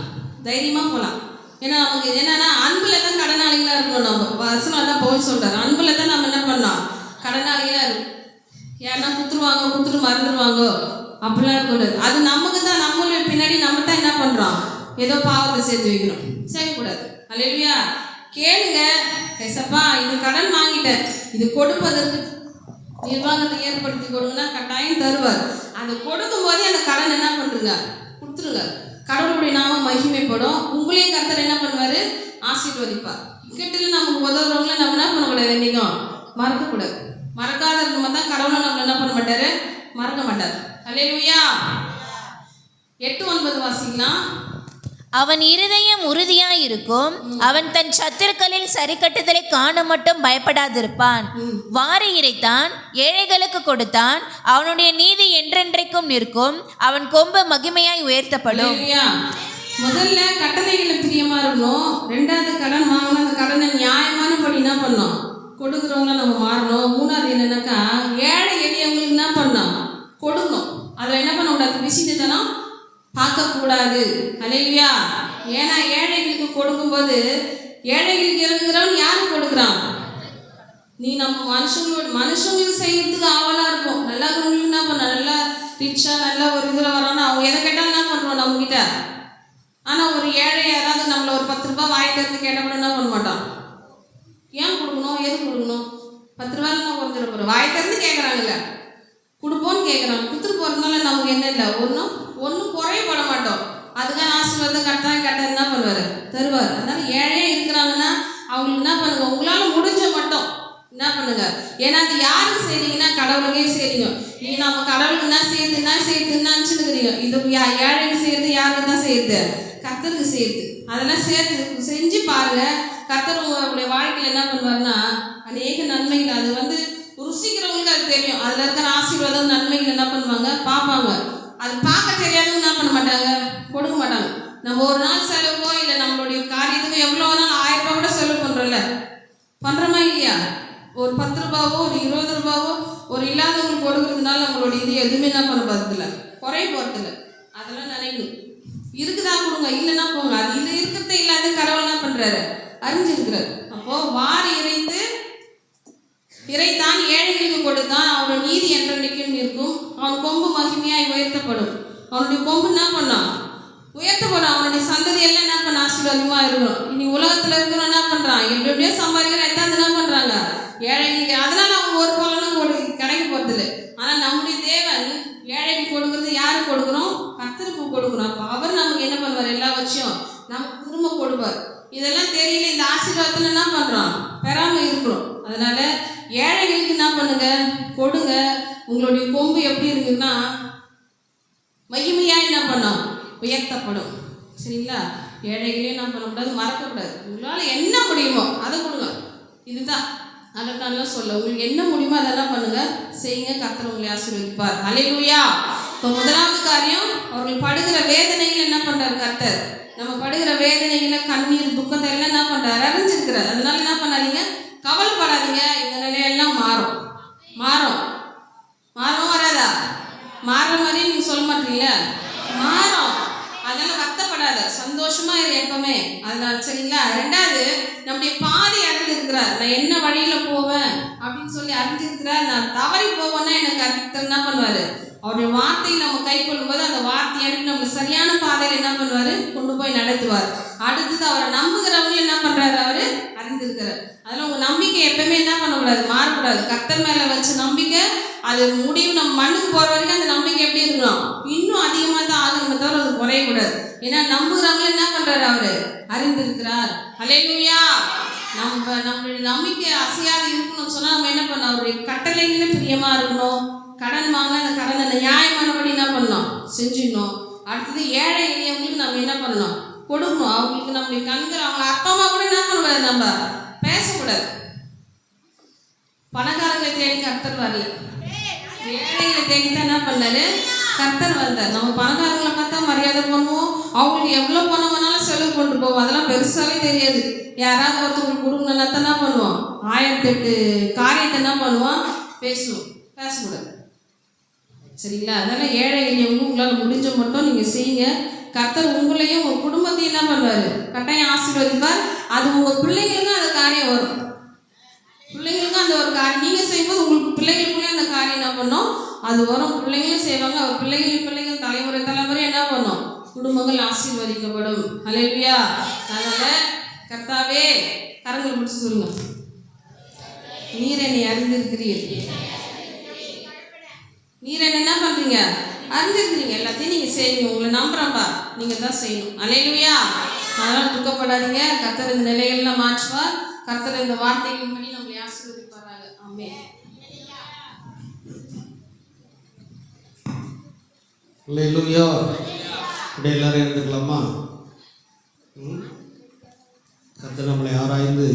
தைரியமாக போகலாம். ஏன்னா நமக்கு என்னன்னா அன்பில் தான் கடனாளிகளாக இருக்கணும். நம்ம வசனம் தான் போய் சொல்கிறார், அன்பில் தான் நம்ம என்ன பண்ணலாம், கடனாளிகளாக இருக்கும். ஏன்னா குத்துட்டு மறந்துடுவாங்க அப்படிலாம் இருக்கக்கூடாது. அது நமக்கு தான், நம்மளுடைய பின்னாடி நம்ம தான் என்ன பண்ணுறோம், ஏதோ பாவத்தை சேர்த்து வைக்கணும், செய்யக்கூடாது. ஹல்லேலூயா. கேளுங்க, ஏசப்பா இது கடன் வாங்கிட்டேன், இது கொடுப்பதற்கு நிர்வாகத்தை ஏற்படுத்தி கொடுங்கன்னா கட்டாயம் தருவார். அதை கொடுக்கும் போதே அந்த கடன் என்ன பண்ணுறங்க, கொடுத்துருங்க. கடவுளுடைய நாம மகிமைப்படும். உங்களையும் கர்த்தர் என்ன பண்ணுவார், ஆசீர்வதிப்பார். இக்கட்டில் நமக்கு உதவுறவங்கள நம்ம என்ன பண்ணக்கூடாது, என்றைக்கும் மறக்கக்கூடாது. மறக்காத நம்ம தான் கடவுளை நம்மளை என்ன பண்ண மாட்டார், மறக்க மாட்டார். ஹல்லேலூயா. 8:9 வாசிக்கலாம். அவன் இருதயம் உறுதியாயிருக்கும், அவன் தன் சத்துருக்களில் சரி கட்டுதலை காண மட்டும் பயப்படாதிருப்பான். வாரி இறைத்தான், ஏழைகளுக்கு கொடுத்தான், அவனுடைய நீதி என்றென்றைக்கும் நிற்கும், அவன் கொம்பு மகிமையாய் உயர்த்தப்படும். முதல்ல கட்டளைகளை பிரியமா இருக்கணும். ரெண்டாவது கடன் வாங்கணும், அந்த கடனை நியாயமானபடி என்ன பண்ணோம், கொடுக்குறவங்கள நம்ம மாறணும். மூணாவது என்னன்னாக்கா ஏழை எளியவங்களுக்கு என்ன பண்ணோம், கொடுக்கணும். அதில் என்ன பண்ணக்கூடாது, விசித்தனம் பார்க்கக்கூடாது. ஹல்லேலூயா. ஏன்னா ஏழைகளுக்கு கொடுக்கும்போது ஏழைகளுக்கு இறங்குகிறவன் யாருக்கு கொடுக்குறான், நீ நம்ம மனுஷங்களுக்கு செய்யறதுக்கு ஆவலாக இருக்கும். நல்லா இருக்கிறவங்களுக்கு என்ன பண்ண, நல்லா ரிச்சாக நல்லா ஒரு இதில் வரோன்னா அவங்க எதை கேட்டாலும் என்ன பண்ணுறோம் நம்மக்கிட்ட. ஆனால் ஒரு ஏழை யாராவது நம்மளை ஒரு 10 ரூபா வாங்கி தரது கேட்டால் கூட என்ன பண்ண மாட்டோம், ஏன் கொடுக்கணும், எது கொடுக்கணும், 10 ரூபாயில் நான் குறைஞ்சிட போகிறோம், வாங்கி தரது கேட்குறாங்கல்ல, கொடுப்போன்னு கேட்குறாங்க. கொடுத்துட்டு போகிறதுனால நமக்கு என்ன இல்லை, ஒன்றும் குறையப்பட மாட்டோம். அதுக்கான ஆசீர்வாதம் கரெக்டாக என்ன பண்ணுவார், தருவார். அதனால ஏழையே இருக்கிறாங்கன்னா அவங்களுக்கு என்ன பண்ணுங்க, உங்களால் முடிஞ்ச மட்டும் என்ன பண்ணுங்க. ஏன்னா அது யாருக்கு செய்றீங்கன்னா கடவுளுக்கே செய்றீங்க. நீங்க நம்ம கடவுளுக்கு என்ன செய்யுதுன்னு நினச்சிருக்கிறீங்க. இது ஏழைக்கு செய்யறது யாருக்கு தான் செய்யுது, கர்த்தருக்கு செய்யுது. அதெல்லாம் சேர்த்து செஞ்சு பாருங்க. கர்த்தர் உங்களுடைய வாழ்க்கையில் என்ன பண்ணுவாருன்னா அநேக நன்மைகள், அது ருசிக்கிறவங்களுக்கு அது தெரியும். அதில் இருக்கிற ஆசீர்வாதம் நன்மைகள் என்ன பண்ணுவாங்க, பார்ப்பாங்க. அது பார்க்க தெரியாதவங்க என்ன பண்ண மாட்டாங்க, கொடுக்க மாட்டாங்க. நம்ம ஒரு நாள் செலவோ இல்லை நம்மளுடைய காரியத்துக்கு எவ்வளோ நாள் 1000 ரூபா கூட செலவு பண்ணுறோம்ல, பண்ணுறோமா இல்லையா? ஒரு 10 ரூபாவோ ஒரு 20 ரூபாவோ ஒரு இல்லாதவங்களுக்கு கொடுக்கறதுனால நம்மளோட இது எதுவுமே என்ன பண்ண போகிறதில்ல, குறைய போகிறதில்ல. அதெல்லாம் நினைக்கணும். இருக்குதா கொடுங்க, இல்லைன்னா போங்க. அது இது இருக்கிறதே இல்லாத கடவுள் என்ன பண்ணுறாரு, அறிஞ்சிருக்கிறார். அப்போது வாரி இறைத்தான், ஏழைகளுக்கு கொடுத்தான், அவனோட நீதி என்றென்றைக்கும் இருக்கும். அவன் கொம்பு மகிமையாய் உயர்த்தப்படும். அவனுடைய கொம்பு என்ன பண்ணான், உயர்த்தப்படும். அவனுடைய சந்ததி எல்லாம் என்ன பண்ண ஆசீர்வாதமாக இருக்கணும். இனி உலகத்தில் இருக்கிறோம் என்ன பண்ணுறான், எப்படி எப்படியோ சம்பாதிக்கிற எத்தாந்து என்ன பண்ணுறாங்க ஏழைகளுக்கு. அதனால அவங்க ஒரு பலனும் கிடைக்க போகிறதில்லை. ஆனால் நம்முடைய தேவன் ஏழைக்கு கொடுக்குறது யாருக்கு கொடுக்குறோம், கர்த்தருக்கு கொடுக்குறோம். அப்போ அவர் நமக்கு என்ன பண்ணுவார், எல்லா வச்சும் நமக்கு திரும்ப கொடுப்பார். இதெல்லாம் தெரியல, இந்த ஆசீர்வாதத்தில் என்ன பண்ணுறோம், பெறாமல் இருக்கிறோம். அதனால ஏழைகளுக்கு என்ன பண்ணுங்க, கொடுங்க. உங்களுடைய கொம்பு எப்படி இருக்குன்னா மகிமையாக என்ன பண்ணோம், உயர்த்தப்படும். சரிங்களா? ஏழைகளையும் என்ன பண்ணக்கூடாது, மறக்கக்கூடாது. உங்களால் என்ன முடியுமோ அதை கொடுங்க. இதுதான் அதற்கான சொல்ல, உங்களுக்கு என்ன முடியுமோ அதெல்லாம் பண்ணுங்க, செய்யுங்க. கர்த்தர் உங்களை ஆசீர்வதிப்பார். அல்லேலூயா. இப்போ முதலாவது காரியம், அவர்கள் படுகிற வேதனைகள் என்ன பண்ணுறாரு கர்த்தர். நம்ம படுகிற வேதனைகளை, கண்ணீர், துக்கத்தை எல்லாம் என்ன பண்ணுறாரு, அறிஞ்சிருக்கிறார். அதனால என்ன பண்ணாதீங்க, கவலைப்படாதீங்க. இந்த நிலையெல்லாம் மாறும். வராதா? மாறுற மாதிரி நீங்கள் சொல்ல மாட்டீங்களா? மாறும். அதெல்லாம் வருத்தப்படாத, சந்தோஷமா இரு எப்பவுமே. அதனால சரிங்களா? ரெண்டாவது, நம்முடைய பாதை அறிஞ்சிருக்கிறார். நான் என்ன வழியில போவேன் அப்படின்னு சொல்லி அறிஞ்சிருக்கிறார். நான் தவறி போவேன்னா எனக்கு கர்த்தர் என்ன பண்ணுவாரு, அவருடைய வார்த்தையை நம்ம கை கொள்ளும்போது அந்த வார்த்தையை அனுப்பி நம்ம சரியான பாதையில் என்ன பண்ணுவார், கொண்டு போய் நடத்துவார். அடுத்தது அவரை நம்புகிறவங்க என்ன பண்ணுறாரு, அவர் அறிந்திருக்கிறார். அதில் உங்கள் நம்பிக்கை எப்பவுமே என்ன பண்ணக்கூடாது, மாறக்கூடாது. கர்த்தர் மேலே வச்ச நம்பிக்கை அது முடிவு. நம்ம மண்ணுக்கு போகிற வரைக்கும் அந்த நம்பிக்கை எப்படி இருக்கணும், இன்னும் அதிகமாக தான் ஆகணுமே தவிர அது குறையக்கூடாது. ஏன்னா நம்புகிறவங்க என்ன பண்ணுறாரு, அவர் அறிந்திருக்கிறார். அல்லேலூயா. நம்மளுடைய நம்பிக்கை அசையாது இருக்கணும்னு சொன்னால் நம்ம என்ன பண்ணோம், அவருடைய கட்டளைகளே பிரியமாக இருக்கணும். கடன் வாங்க, அந்த கடனை நியாயமானபடி என்ன பண்ணணும், செஞ்சிடணும். அடுத்தது ஏழை எளியவங்களுக்கு நம்ம என்ன பண்ணணும், கொடுக்கணும். அவங்களுக்கு நம்முடைய கண்கள், அவங்க அப்பா அம்மா கூட என்ன பண்ணக்கூடாது, நம்ம பேசக்கூடாது. பணக்காரங்களை தேடி கர்த்தர் வரல, ஏழைகளை தேடித்தான் என்ன பண்ணாரு, கர்த்தர் வந்தார். நம்ம பணக்காரங்களை பார்த்தா மரியாதை பண்ணுவோம், அவங்களுக்கு எவ்வளோ பணம் வேணாலும் செலவு கொண்டு போவோம். அதெல்லாம் பெருசாகவே தெரியாது. யாராவது ஒருத்தவங்களுக்கு கொடுக்கணும்னா தான் என்ன பண்ணுவோம், 1008 காரியத்தை என்ன பண்ணுவோம், பேசக்கூடாது. சரிங்களா? அதனால் ஏழை எளியவங்க உங்களால் முடிஞ்ச மட்டும் நீங்கள் செய்யுங்க. கர்த்தர் உங்களையும் உங்கள் குடும்பத்தையும் என்ன பண்ணுவார், கட்டாயம் ஆசீர்வதிப்பார். அது உங்கள் பிள்ளைங்களுக்கும் அந்த காரியம் வரும். பிள்ளைங்களுக்கும் அந்த ஒரு காரியம் நீங்கள் செய்யும்போது உங்களுக்கு பிள்ளைகளுக்குள்ளே அந்த காரியம் என்ன பண்ணோம், அது வரும். பிள்ளைங்களும் செய்வாங்க, அவர் பிள்ளைகள் தலைமுறை என்ன பண்ணும், குடும்பங்கள் ஆசீர்வதிக்கப்படும். அல்லேலூயா. அதனால் கர்த்தாவே, கரங்களை முடிச்சு சொல்லுங்க, நீர் என்னை அறிந்திருக்கிறீர். நீர் என்ன பண்ணுறீங்க, அறிஞ்சிருக்கிறீங்க. எல்லாத்தையும் நீங்கள் செய்வீங்க. உங்களை நம்புகிறப்பா, நீங்கள் தான் செய்யணும். அல்லேலூயா. அதனால் துக்கப்படாதீங்க. கர்த்தர் இந்த நிலைகள்லாம் மாற்றுவார். கர்த்தர் இந்த வார்த்தைகள் பண்ணி நம்மளை ஆசீர்வதிப்பாராக. ஆமென். அல்லேலூயா. அப்படியே எல்லாரும் இருந்துக்கலாமா? கர்த்தர் நம்மளை ஆராய்ந்து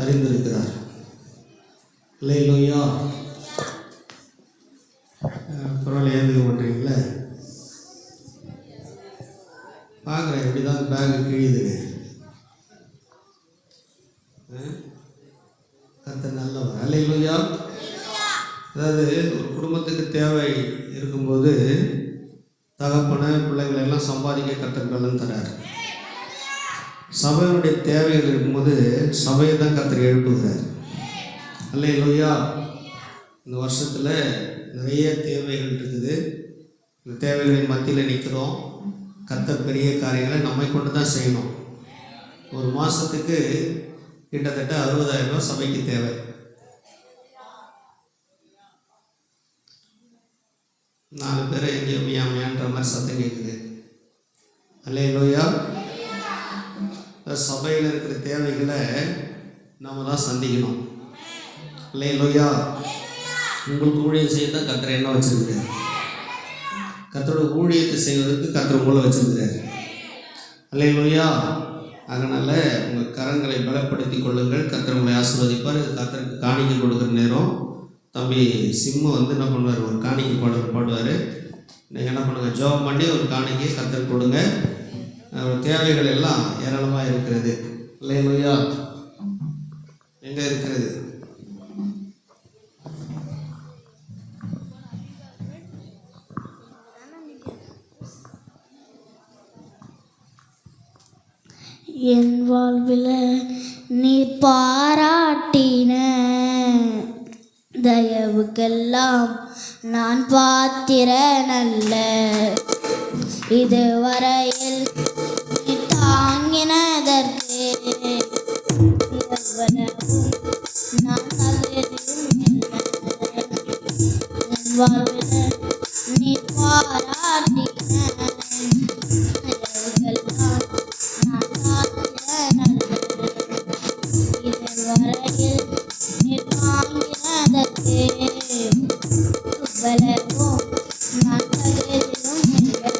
அறிந்திருக்கிறார். அல்லேலூயா. பரவாயில்ல, ஏந்துக்க மாட்டீங்களே. பார்க்குறேன் எப்படி தான் பேகு கிழியுதுங்க. கர்த்தர் நல்லவர். அல்லேலூயா. அதாவது ஒரு குடும்பத்துக்கு தேவை இருக்கும்போது தகப்பனை பிள்ளைகளை எல்லாம் சம்பாதிக்க கர்த்தர் பலன் தரார். சபையினுடைய தேவைகள் இருக்கும்போது சபையை தான் கர்த்தர் எழுப்புகிறார். அல்லேலூயா. இந்த வருஷத்தில் நிறைய தேவைகள் இருக்குது. இந்த தேவைகளின் மத்தியில் நிற்கிறோம். கர்த்தர் பெரிய காரியங்களை நம்மை கொண்டு தான் செய்யணும். ஒரு மாதத்துக்கு கிட்டத்தட்ட 60,000 ரூபா சபைக்கு தேவை. நாலு பேர் எங்கேயோ மியான்ற மாதிரி சத்தம் கேட்குது. அல்லேலூயா. சபையில் இருக்கிற தேவைகளை நம்ம தான் சந்திக்கணும். அல்லேலூயா. உங்களுக்கு ஊழியம் செய்ய தான் கர்த்தர் என்ன வச்சிருக்கிறார். கர்த்தரோட ஊழியத்தை செய்வதற்கு கர்த்தர் உங்களை வச்சிருக்கிறார். அல்லேலூயா. அதனால் உங்கள் கரங்களை பலப்படுத்தி கொள்ளுங்கள். கர்த்தர் உங்களை ஆசீர்வதிப்பார். இது கர்த்தருக்கு காணிக்கை கொடுக்குற நேரம். தம்பி சிம்மு என்ன பண்ணுவார், ஒரு காணிக்கை பாடுவார். நீங்கள் என்ன பண்ணுங்கள், ஜெபம் பண்ணி ஒரு காணிக்கை கர்த்தர் கொடுங்க. தேவைகள் எல்லாம் ஏராளமாக இருக்கிறது. அல்லேலூயா. எங்கே இருக்கிறது? என் வாழ்வில் நீர் பாராட்டின தயவுக்கெல்லாம் நான் பாத்திரனல்ல. இதுவரையில் நீ தாங்கினதற்கு எவ்வளவும் நான் தகுதியுமில்லை. என் வாழ்வில் நீ பாராட்டின தயவுக்கெல்லாம் நான் பாத்திரனல்ல. இதுவரையில் நீ தாங்கினதற்கு எவ்வளவும் நான் தகுதியுமில்லை.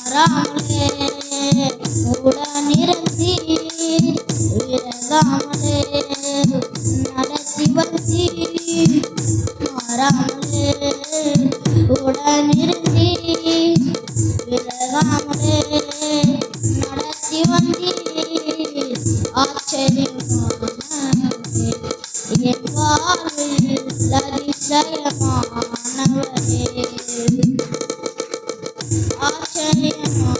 மாறாமலே உடனிருந்தீர், விலகாமலே நடத்தி வந்தீர். மாறாமலே உடனிருந்தீர், விலகாமலே நடத்தி வந்தீர். ஆச்சரியமானவரே, என் வாழ்வில் அதிசயமானவரே. ஆச்சரியமானவரே,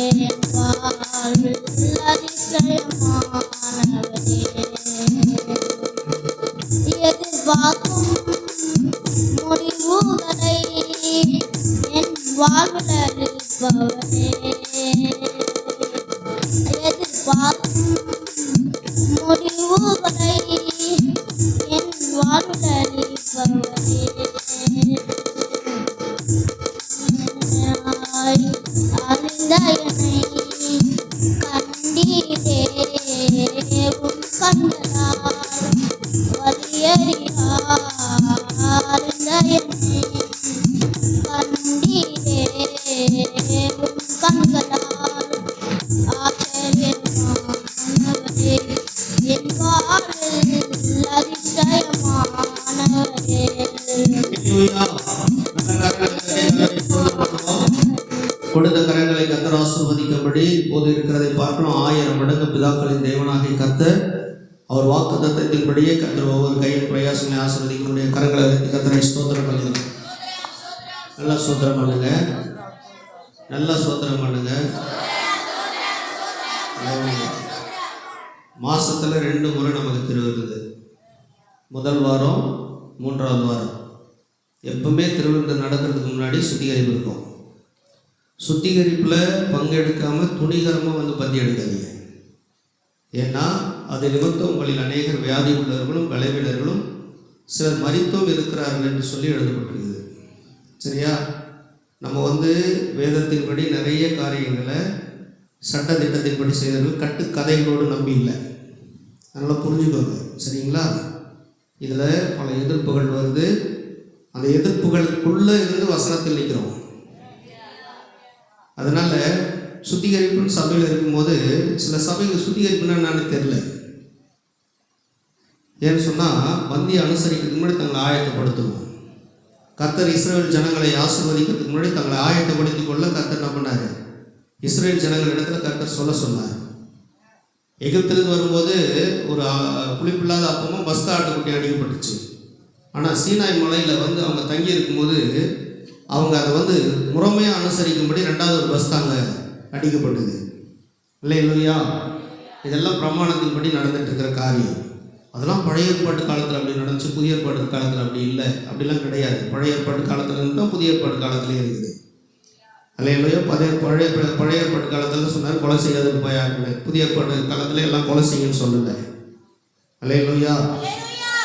என் வாழ்வில் அதிசயமானவரே. எதிர்பார்க்கும் முடிவுகளை என் வாழ்வில் அளிப்பவரே. எதிர்பார்க்கும் முடிவுகளை என் வாழ்வில் அளிப்பவரே. அறிந்த என்னை கண்டீரே, உன் கண்களால் வலியறியார். அறிந்த என்னை கண்டீரே, உன் கண்களால். ஆச்சரியமானவரே, என் வாழ்வில் அதிசயமானவரே. கொடுத்த கரங்களை கர்த்தர் ஆசீர்வதிக்கும்படி இப்போது இருக்கிறதை பார்க்கணும். 1000 மடங்கு பிதாக்களின் தேவனாகிய கர்த்தர் அவர் வாக்குத்தத்தத்தின்படியே கர்த்தர் ஒவ்வொரு கையின் பிரயாசங்களை ஆசீர்வதிக்கும்படி கரங்களை வைத்து கர்த்தரை ஸ்தோத்திரம் பண்ணுங்க. நல்லா ஸ்தோத்திரம் பண்ணுங்க, நல்லா ஸ்தோத்திரம் பண்ணுங்க. மாசத்துல 2 முறை நமக்கு திருவிருது. முதல் வாரம், 3ஆவது வாரம். எப்பவுமே திருவிருது நடக்கிறதுக்கு முன்னாடி சுத்திகரிப்பு இருக்கும். சுத்திகரிப்பில் பங்கெடுக்காமல் துணிகரமாக வந்து பந்தி எடுக்காதீங்க. ஏன்னா அது நிமித்தம் உங்களில் அநேகர் வியாதி உள்ளவர்களும் பலவீனர்களும் சிலர் மரித்தும் இருக்கிறார்கள் என்று சொல்லி எழுதப்பட்டிருக்குது. சரியா? நம்ம வேதத்தின்படி நிறைய காரியங்களை சட்ட திட்டத்தின்படி செய்தவர்கள் கட்டுக்கதைகளோடு நம்பி இல்லை. அதனால் புரிஞ்சுக்கோங்க. சரிங்களா? இதில் பல எதிர்ப்புகள் வருது. அந்த எதிர்ப்புகளுக்குள்ளே இருந்து வசனத்தில் நிற்கிறோம். அதனால் சுத்திகரிப்புன்னு சபையில் இருக்கும்போது சில சபைகள் சுத்திகரிப்புன்னா என்னன்னு தெரில. ஏன்னு சொன்னால் பந்தியை அனுசரிக்கிறதுக்கு முன்னாடி தங்களை ஆயத்தப்படுத்தணும். கர்த்தர் இஸ்ரவேல் ஜனங்களை ஆசீர்வதிக்கிறதுக்கு முன்னாடி தங்களை ஆயத்தப்படுத்திக் கொள்ள கர்த்தர் என்ன பண்ணார்? இஸ்ரவேல் ஜனங்கள் இடத்துல கர்த்தர் சொன்னார். எகிப்திலிருந்து வரும்போது ஒரு புளிப்பில்லாத அப்பமும் பஸ்கா ஆட்டுக்குட்டி அடிக்கப்பட்டுச்சு. ஆனால் சீனாய் மலையில் அவங்க தங்கி இருக்கும்போது அவங்க அதை முறைமையாக அனுசரிக்கும்படி 2வது ஒரு பஸ்தாங்க அடிக்கப்பட்டது. இல்லையா? இதெல்லாம் பிரமாணத்தின்படி நடந்துட்டு இருக்கிற காரியம். அதெல்லாம் பழைய ஏற்பாட்டு காலத்தில் அப்படி நடந்துச்சு, புதிய ஏற்பாட்டு காலத்தில் அப்படி இல்லை. அப்படிலாம் கிடையாது. பழைய ஏற்பாட்டு காலத்தில் இருந்தால் புதிய ஏற்பாட்டு காலத்திலே இருக்குது. இல்லையா? பழைய ஏற்பாட்டு காலத்தில் சொன்னார் கொலை செய்யாது போயாக்குன்னு. புதிய ஏற்பாட்டு காலத்தில் எல்லாம் கொலை செய்யுன்னு சொல்லலை. இல்லையா?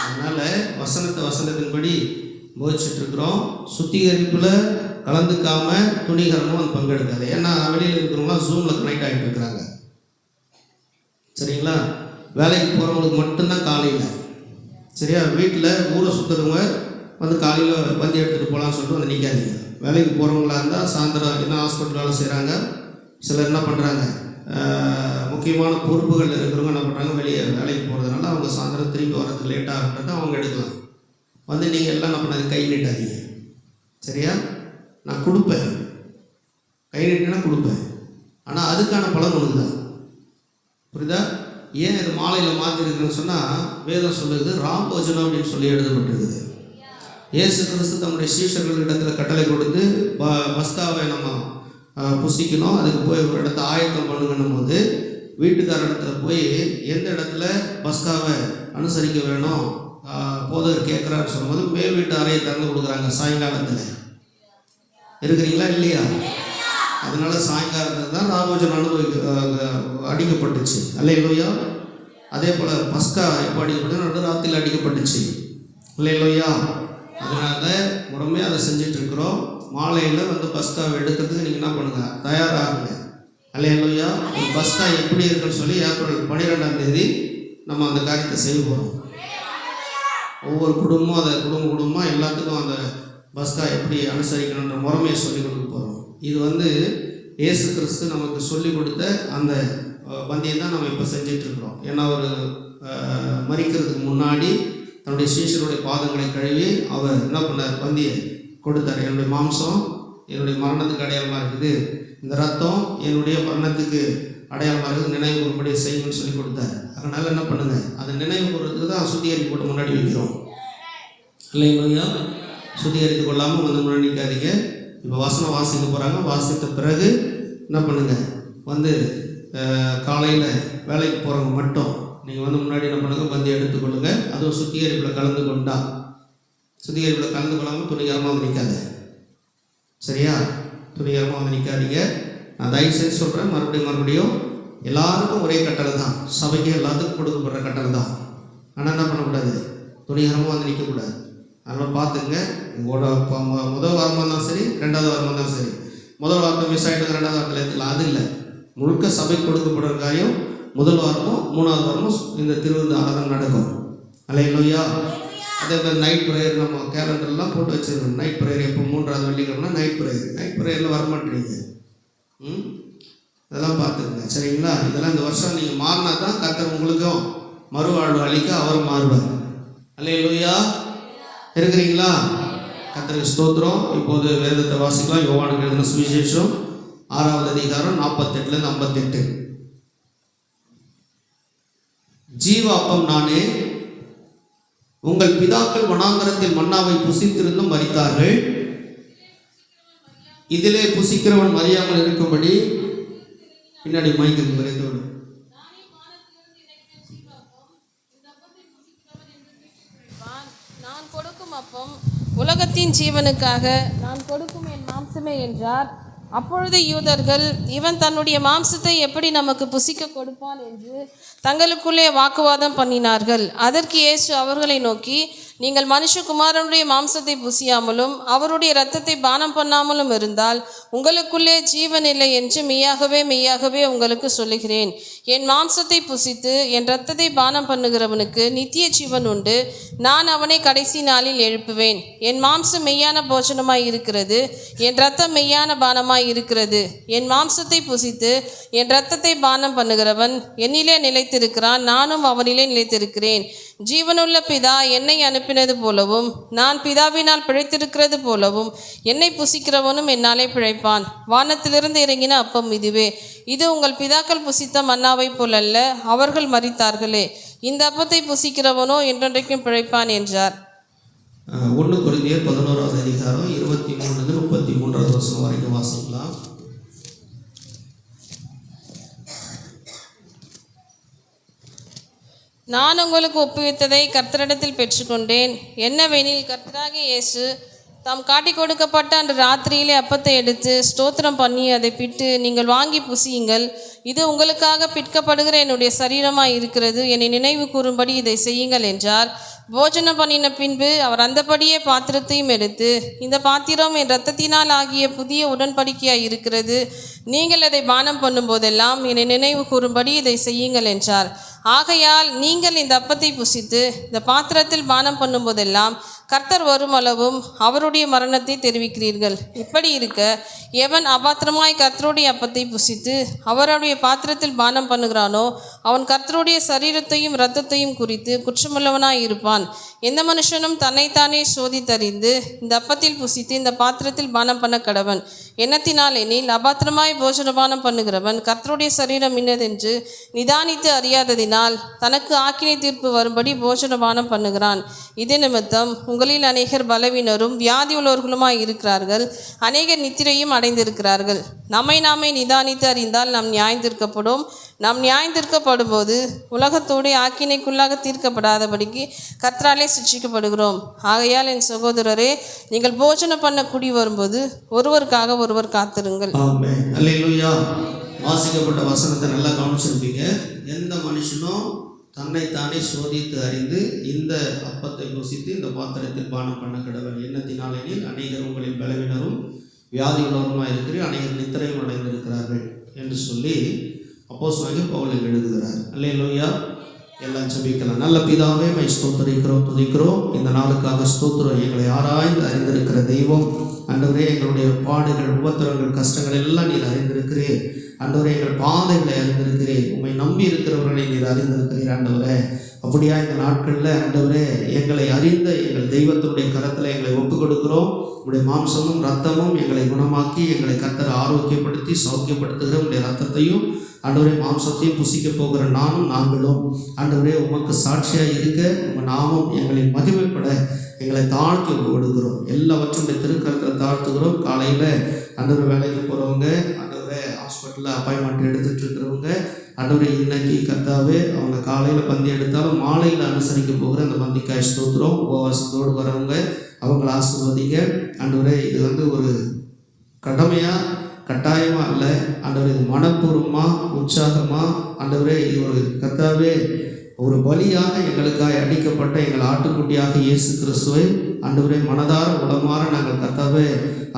அதனால் வசனத்தின்படி போதிச்சுட்ருக்குறோம். சுத்திகரிப்பில் கலந்துக்காமல் துணிகரமாக பங்கெடுக்காது. ஏன்னா வெளியில் இருக்கிறவங்களாம் ஜூமில் கனெக்ட் ஆகிட்டு இருக்கிறாங்க. சரிங்களா? வேலைக்கு போகிறவங்களுக்கு மட்டும்தான் காலையில். சரியா? வீட்டில் ஊரை சுற்றுறவங்க காலையில் பந்தி எடுத்துகிட்டு போகலான்னு சொல்லிட்டு நிற்காதீங்க. வேலைக்கு போகிறவங்களா இருந்தால் சாயந்தரம் என்ன ஹாஸ்பிட்டல் வேலை செய்கிறாங்க. சிலர் என்ன பண்ணுறாங்க, முக்கியமான பொறுப்புகள் இருக்கிறவங்க என்ன பண்ணுறாங்க, வெளியே வேலைக்கு போகிறதுனால அவங்க சாயந்தரம் திரும்பி வரதுக்கு லேட்டாக ஆகிட்டா அவங்க எடுக்கலாம். நீங்கள் எல்லாம் என்ன பண்ணாது, கை நீட்டாதீங்க. சரியா? நான் கொடுப்பேன், கை நீட்டினா கொடுப்பேன். ஆனால் அதுக்கான பலன் ஒன்று தான். புரியுதா? ஏன் இது மாலையில் மாற்றிருக்குன்னு சொன்னால் வேதம் சொல்லுது ராம்போஜனம் அப்படின்னு சொல்லி எழுதப்பட்டிருக்குது. இயேசு கிறிஸ்து தம்முடைய சீஷர்களிடத்தில் கட்டளை கொடுத்து பஸ்காவை நம்ம புசிக்கணும், அதுக்கு போய் ஒரு இடத்த ஆயத்தம் பண்ணுங்கன்னும் போது வீட்டுக்கார இடத்துல போய் எந்த இடத்துல பஸ்காவை அனுசரிக்க வேணும் போதர் கேட்குறாரு சொல்லும்போது மேல் வீட்டு அறையை திறந்து கொடுக்குறாங்க சாயங்காலத்தில். இருக்கிறீங்களா இல்லையா? அதனால சாயங்காலத்தில் தான் ராபோஜன் அடிக்கப்பட்டுச்சு. அல்லேலூயா. அதே போல் பஸ்கா எப்போ அடிக்கப்பட்டு நடுராத்திரியில் அடிக்கப்பட்டுச்சு. அல்லேலூயா. அதனால முறைமையாக அதை செஞ்சிட்ருக்குறோம். மாலையில் வந்து பஸ்காவை எடுக்கிறதுக்கு நீங்கள் என்ன பண்ணுங்கள், தயாராகுங்க. அல்லேலூயா. பஸ்கா எப்படி இருக்குன்னு சொல்லி ஏப்ரல் 12ஆம் தேதி நம்ம அந்த காரியத்தை செய்ய போகிறோம். ஒவ்வொரு குடும்பமும் அதை குடும்பமாக எல்லாத்துக்கும் அந்த பஸ்கா எப்படி அனுசரிக்கணுன்ற முறைமையை சொல்லிக் கொடுக்க போகிறோம். இது வந்து இயேசு கிறிஸ்து நமக்கு சொல்லிக் கொடுத்த அந்த பந்தியை தான் நம்ம இப்போ செஞ்சிட்ருக்குறோம். ஏன்னா அவர் மரிக்கிறதுக்கு முன்னாடி தன்னுடைய சீஷருடைய பாதங்களை கழுவி அவர் என்ன பண்ணார், பந்தியை கொடுத்தார். என்னுடைய மாம்சம் என்னுடைய மரணத்துக்கு அடையாளமாக இருக்குது, இந்த ரத்தம் என்னுடைய மரணத்துக்கு அடையாளமாக இருக்குது, நினைவு கூறும்படி செய்யுங்கன்னு சொல்லி கொடுத்தாரு. அதனால் என்ன பண்ணுங்கள், அதை நினைவு கூறுறதுக்கு தான் சுத்திகரிப்பு போட்டு முன்னாடி வைக்கிறோம். இல்லைங்களா? சுத்திகரித்து கொள்ளாமல் வந்து முன்னாடி நிற்காதீங்க. இப்போ வசனம் வாசிக்க போகிறாங்க. வாசித்த பிறகு என்ன பண்ணுங்கள், வந்து காலையில் வேலைக்கு போகிறவங்க மட்டும் நீங்கள் வந்து முன்னாடி என்ன பண்ணுங்கள், பந்தி எடுத்துக்கொள்ளுங்கள். அதுவும் சுத்திகரிப்பில் கலந்து கொண்டா, சுத்திகரிப்பில் கலந்து கொள்ளாமல் துணிகரமாக வந்து நிற்காத. சரியா? துணிகரமாக வந்து நிற்காதீங்க. நான் தயவுசெய்து சொல்கிறேன், மறுபடியும் எல்லாருக்கும் ஒரே கட்டளை தான், சபைக்கு எல்லாத்துக்கும் கொடுக்கப்படுற கட்டளை தான். ஆனால் என்ன பண்ணக்கூடாது, துணிகரமாக வந்து நிற்கக்கூடாது. அதனால் பார்த்துங்க. உங்களோட முதல் வாரமாக இருந்தாலும் சரி, ரெண்டாவது வாரமாக இருந்தாலும் சரி, முதல் வாரத்தை மிஸ் ஆகிட்டு ரெண்டாவது வாரத்தில் எடுத்துக்கலாம். அது இல்லை, முழுக்க சபைக்கு கொடுக்கப்படுற காரியம் முதல் வாரமும் 3வது வாரமும் இந்த திருவிருந்து ஆராதனை நடக்கும். அல்லேலூயா. அதே மாதிரி நைட் ப்ரேயர் நம்ம கேலண்டர்லாம் போட்டு வச்சுருக்கோம். நைட் ப்ரேயர் எப்போ 3வது வெள்ளிக்கிழமைனா நைட் ப்ரேயரில் வரமாட்டேறீங்க. இதெல்லாம் பார்த்துக்குங்க. சரிங்களா? இதெல்லாம் இந்த வருஷம் நீங்கள் மாறினா தான் கர்த்தர் உங்களுக்கும் மறுவாழ்வு அளிக்க அவர் மாறுவார். அல்லேலூயா. இருக்கிறீங்களா? கர்த்தருக்கு ஸ்தோத்திரம். இப்போது வேதத்தை வாசிக்கலாம். யோவானுக்கு எழுதின சுவிசேஷம் 6வது அதிகாரம் 48லேருந்து 58. ஜீவ அப்பம் நானே. உங்கள் பிதாக்கள் வனாந்தரத்தில் மன்னாவை புசித்திருந்தும் மரித்தார்கள். இதிலே புசிக்கிறவன் மறியாமல் இருக்கும்படி பின்னாடி மைக்கு மறைத்தோடு நான் கொடுக்கும் அப்பம் உலகத்தின் ஜீவனுக்காக நான் கொடுக்கும் என் மாம்சமே என்றார். அப்பொழுது யூதர்கள், இவன் தன்னுடைய மாம்சத்தை எப்படி நமக்கு புசிக்க கொடுப்பான் என்று தங்களுக்குள்ளே வாக்குவாதம் பண்ணினார்கள். அதற்கு இயேசு அவர்களை நோக்கி, நீங்கள் மனுஷகுமாரனுடைய மாம்சத்தை புசியாமலும் அவருடைய இரத்தத்தை பானம் பண்ணாமலும் இருந்தால் உங்களுக்குள்ளே ஜீவன் இல்லை என்று மெய்யாகவே உங்களுக்கு சொல்லுகிறேன். என் மாம்சத்தை புசித்து என் இரத்தத்தை பானம் பண்ணுகிறவனுக்கு நித்திய ஜீவன் உண்டு. நான் அவனை கடைசி நாளில் எழுப்புவேன். என் மாம்சம் மெய்யான போஜனமாய் இருக்கிறது, என் இரத்தம் மெய்யான பானமாய் இருக்கிறது. என் மாம்சத்தை புசித்து என் இரத்தத்தை பானம் பண்ணுகிறவன் என்னிலே நிலைத்திருக்கிறான், நானும் அவனிலே நிலைத்திருக்கிறேன். ஜீவனுள்ள பிதா என்னை அனுப்பினது போலவும் நான் பிதாவினால் பிழைத்திருக்கிறது போலவும் என்னை புசிக்கிறவனும் என்னாலே பிழைப்பான். வானத்திலிருந்து இறங்கின அப்பம் இதுவே. இது உங்கள் பிதாக்கள் புசித்த மன்னாவை போலல்ல, அவர்கள் மரித்தார்களே. இந்த அப்பத்தை புசிக்கிறவனோ என்றென்றைக்கும் பிழைப்பான் என்றார். 1 கொரிந்தியர் 11வது அதிகாரம் 23-33 வசனம் வரைக்கும் வாசிக்கலாம். நான் உங்களுக்கு ஒப்புவித்ததை கர்த்தரிடத்தில் பெற்றுக்கொண்டேன். என்னவெனில், கர்த்தராகிய இயேசு தாம் காட்டி கொடுக்கப்பட்ட அன்று ராத்திரியிலே அப்பத்தை எடுத்து ஸ்தோத்திரம் பண்ணி அதை பிட்டு, நீங்கள் வாங்கி புசியுங்கள், இது உங்களுக்காக பிற்கப்படுகிற என்னுடைய சரீரமாய் இருக்கிறது, என்னை நினைவு கூறும்படி இதை செய்யுங்கள் என்றார். போஜனம் பண்ணின பின்பு அவர் அந்தபடியே பாத்திரத்தையும் எடுத்து, இந்த பாத்திரம் என் இரத்தத்தினால் ஆகிய புதிய உடன்படிக்கையாய் இருக்கிறது, நீங்கள் அதை பானம் பண்ணும்போதெல்லாம் என்னை நினைவு கூறும்படி இதை செய்யுங்கள் என்றார். ஆகையால் நீங்கள் இந்த அப்பத்தை புசித்து இந்த பாத்திரத்தில் பானம் பண்ணும்போதெல்லாம் கர்த்தர் வரும் அளவும் அவருடைய மரணத்தை தெரிவிக்கிறீர்கள். இப்படி இருக்க, எவன் அபாத்திரமாய் கர்த்தருடைய அப்பத்தை புசித்து அவருடைய பாத்திரத்தில் பானம் பண்ணுகிறானோ அவன் கர்த்தருடைய சரீரத்தையும் இரத்தத்தையும் குறித்து குற்றமுள்ளவனாய் இருப்பான். எந்த மனுஷனும் தன்னைத்தானே சோதித்தறிந்து இந்த அப்பத்தில் புசித்து இந்த பாத்திரத்தில் பானம் பண்ண கடவன். எண்ணத்தினால் எனில் அபாத்திரமாய் போஜனபானம் பண்ணுகிறவன் கர்த்தருடைய சரீரம் இன்னதென்று நிதானித்து அறியாததினால் தனக்கு ஆக்கினை தீர்ப்பு வரும்படி போஜனபானம் பண்ணுகிறான். இதே நிமித்தம் உங்களில் அநேகர் பலவீனரும் வியாதி உள்ளவர்களுமாய் இருக்கிறார்கள், அநேகர் நித்திரையும் அடைந்திருக்கிறார்கள். நம்மை நாமே நிதானித்து அறிந்தால் நாம் நியாயந்தீர்க்கப்படும். நாம் நியாயந்தீர்க்கப்படும் போது உலகத்தோடு ஆக்கினைக்குள்ளாக தீர்க்கப்படாதபடிக்கு கர்த்தராலே சிட்சிக்கப்படுகிறோம். ஆகையால் என் சகோதரரே, நீங்கள் போஜனம் பண்ண கூடி வரும்போது ஒருவருக்காக ஒருவர் காத்திருங்கள். ஆமென். அல்லேலூயா. வாசிக்கப்பட்ட வசனத்தை நல்லா கவனிச்சிருப்பீங்க. எந்த மனுஷனும் தன்னைத்தானே சோதித்து அறிந்து இந்த அப்பத்தை ருசித்து இந்த பாத்திரத்தில் பானம் பண்ண கடவன். எண்ணத்தினாலெனில் அநேகர் உங்களில் பலவீனரும் வியாதி உள்ளவருமாய் இருக்கிற அநேகர் நித்திரையும் அடைந்திருக்கிறார்கள் என்று சொல்லி அப்போஸ்தலனாகிய பவுல் எழுதுகிறார். அல்லேலூயா. எல்லாம் ஜெபிக்கலாம். நல்ல பிதாவே, மை ஸ்தோத்திரிக்கிறோம், துதிக்கிறோம். இந்த நாளுக்காக ஸ்தோத்திரம். எங்களை ஆராய்ந்து அறிந்திருக்கிற தெய்வம் ஆண்டவரே, எங்களுடைய பாடுகள், உபத்திரங்கள், கஷ்டங்கள் எல்லாம் நீர் அறிந்திருக்கிறீர். ஆண்டவரே, எங்கள் பாதைகளை அறிந்திருக்கிறீர். உம்மை நம்பி இருக்கிறவர்களை நீர் அறிந்திருக்கிறீர். ஆண்டவரே, அப்படியா இந்த நாட்களில் ஆண்டவரே, எங்களை அறிந்த எங்கள் தெய்வத்தினுடைய கரத்தில் எங்களை ஒப்புக் கொடுக்கிறோம். உடைய மாம்சமும் ரத்தமும் எங்களை குணமாக்கி எங்களை கர்த்தர் ஆரோக்கியப்படுத்தி சௌக்கியப்படுத்துகிற உடைய ரத்தத்தையும் ஆண்டவரே மாம்சத்தையும் புசிக்க போகிற நாங்களும் ஆண்டவரே உமக்கு சாட்சியாக இருக்க உங்கள் நாமம் எங்களை மகிமைப்பட எங்களை தாழ்த்தி கொடுக்கிறோம். எல்லாவற்றுடைய திருக்கரத்தில் தாழ்த்துகிறோம். காலையில் ஆண்டவரே வேலைக்கு போகிறவங்க, ஆண்டவரே ஹாஸ்பிட்டலில் அப்பாயின்மெண்ட் எடுத்துகிட்டு இருக்கிறவங்க, ஆண்டவரே இன்னைக்கு கர்த்தாவே அவங்க காலையில் பந்தி எடுத்தாலும் மாலையில் அனுசரிக்க போகிற அந்த பந்திக்காய் ஸ்தோத்திரம். உபவாசத்தோடு வரவங்க அவங்கள ஆசீர்வதிங்க. ஆண்டவரே, இது ஒரு கடமையாக கட்டாயமாக இல்லை ஆண்டவரே, இது மனப்பூர்வமாக உற்சாகமாக ஆண்டவரே, இது ஒரு கர்த்தாவே ஒரு பலியாக எங்களுக்காக அடிக்கப்பட்ட எங்கள் ஆட்டுக்குட்டியாக இயேசு கிறிஸ்துவை ஆண்டவரே மனதார உடமாற நாங்கள் கர்த்தாவே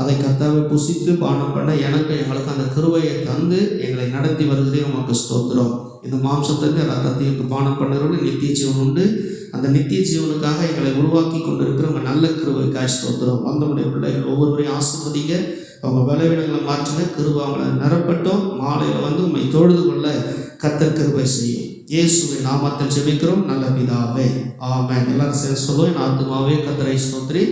அதை கர்த்தாவே புசித்து பானம் பண்ண எங்களுக்கு அந்த கிருபையை தந்து எங்களை நடத்தி வருகிறே உமக்கு ஸ்தோத்திரம். இந்த மாம்சத்திற்கு ரத்தத்தையும் பானம் பண்ணுறவர்கள் நித்திய ஜீவன் உண்டு. அந்த நித்திய ஜீவனுக்காக எங்களை உருவாக்கி கொண்டிருக்கிற உங்கள் நல்ல கிருபைக்காக ஸ்தோத்திரம். வந்தமுடைய பிள்ளைகள் ஒவ்வொருவரையும் ஆசீர்வதிங்க. அவங்க பலவீனங்களை மாற்றின கிருபை அவங்களை நிரப்பட்டும். மாலையில் வந்து உண்மை தொழுது கொள்ள கர்த்தர் கிருபை செய்யும். இயேசுவின் நாமத்தில் ஜெபிக்கிறோம் நல்ல பிதாவே, ஆமென். எல்லாரும் சேர்ந்து சொல்லுவோம். என் ஆத்துமாவே கர்த்தரை ஸ்தோத்திரி,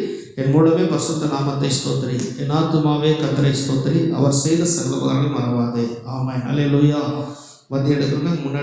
என் மூலமே பரிசுத்த நாமத்தை ஸ்தோத்திரி. என் ஆத்துமாவே கர்த்தரை ஸ்தோத்திரி, அவர் செய்த சகல உபகாரங்களை மறவாதே. ஆமென். அல்லேலூயா. மத்திய எடுக்கிறவங்க முன்னாடி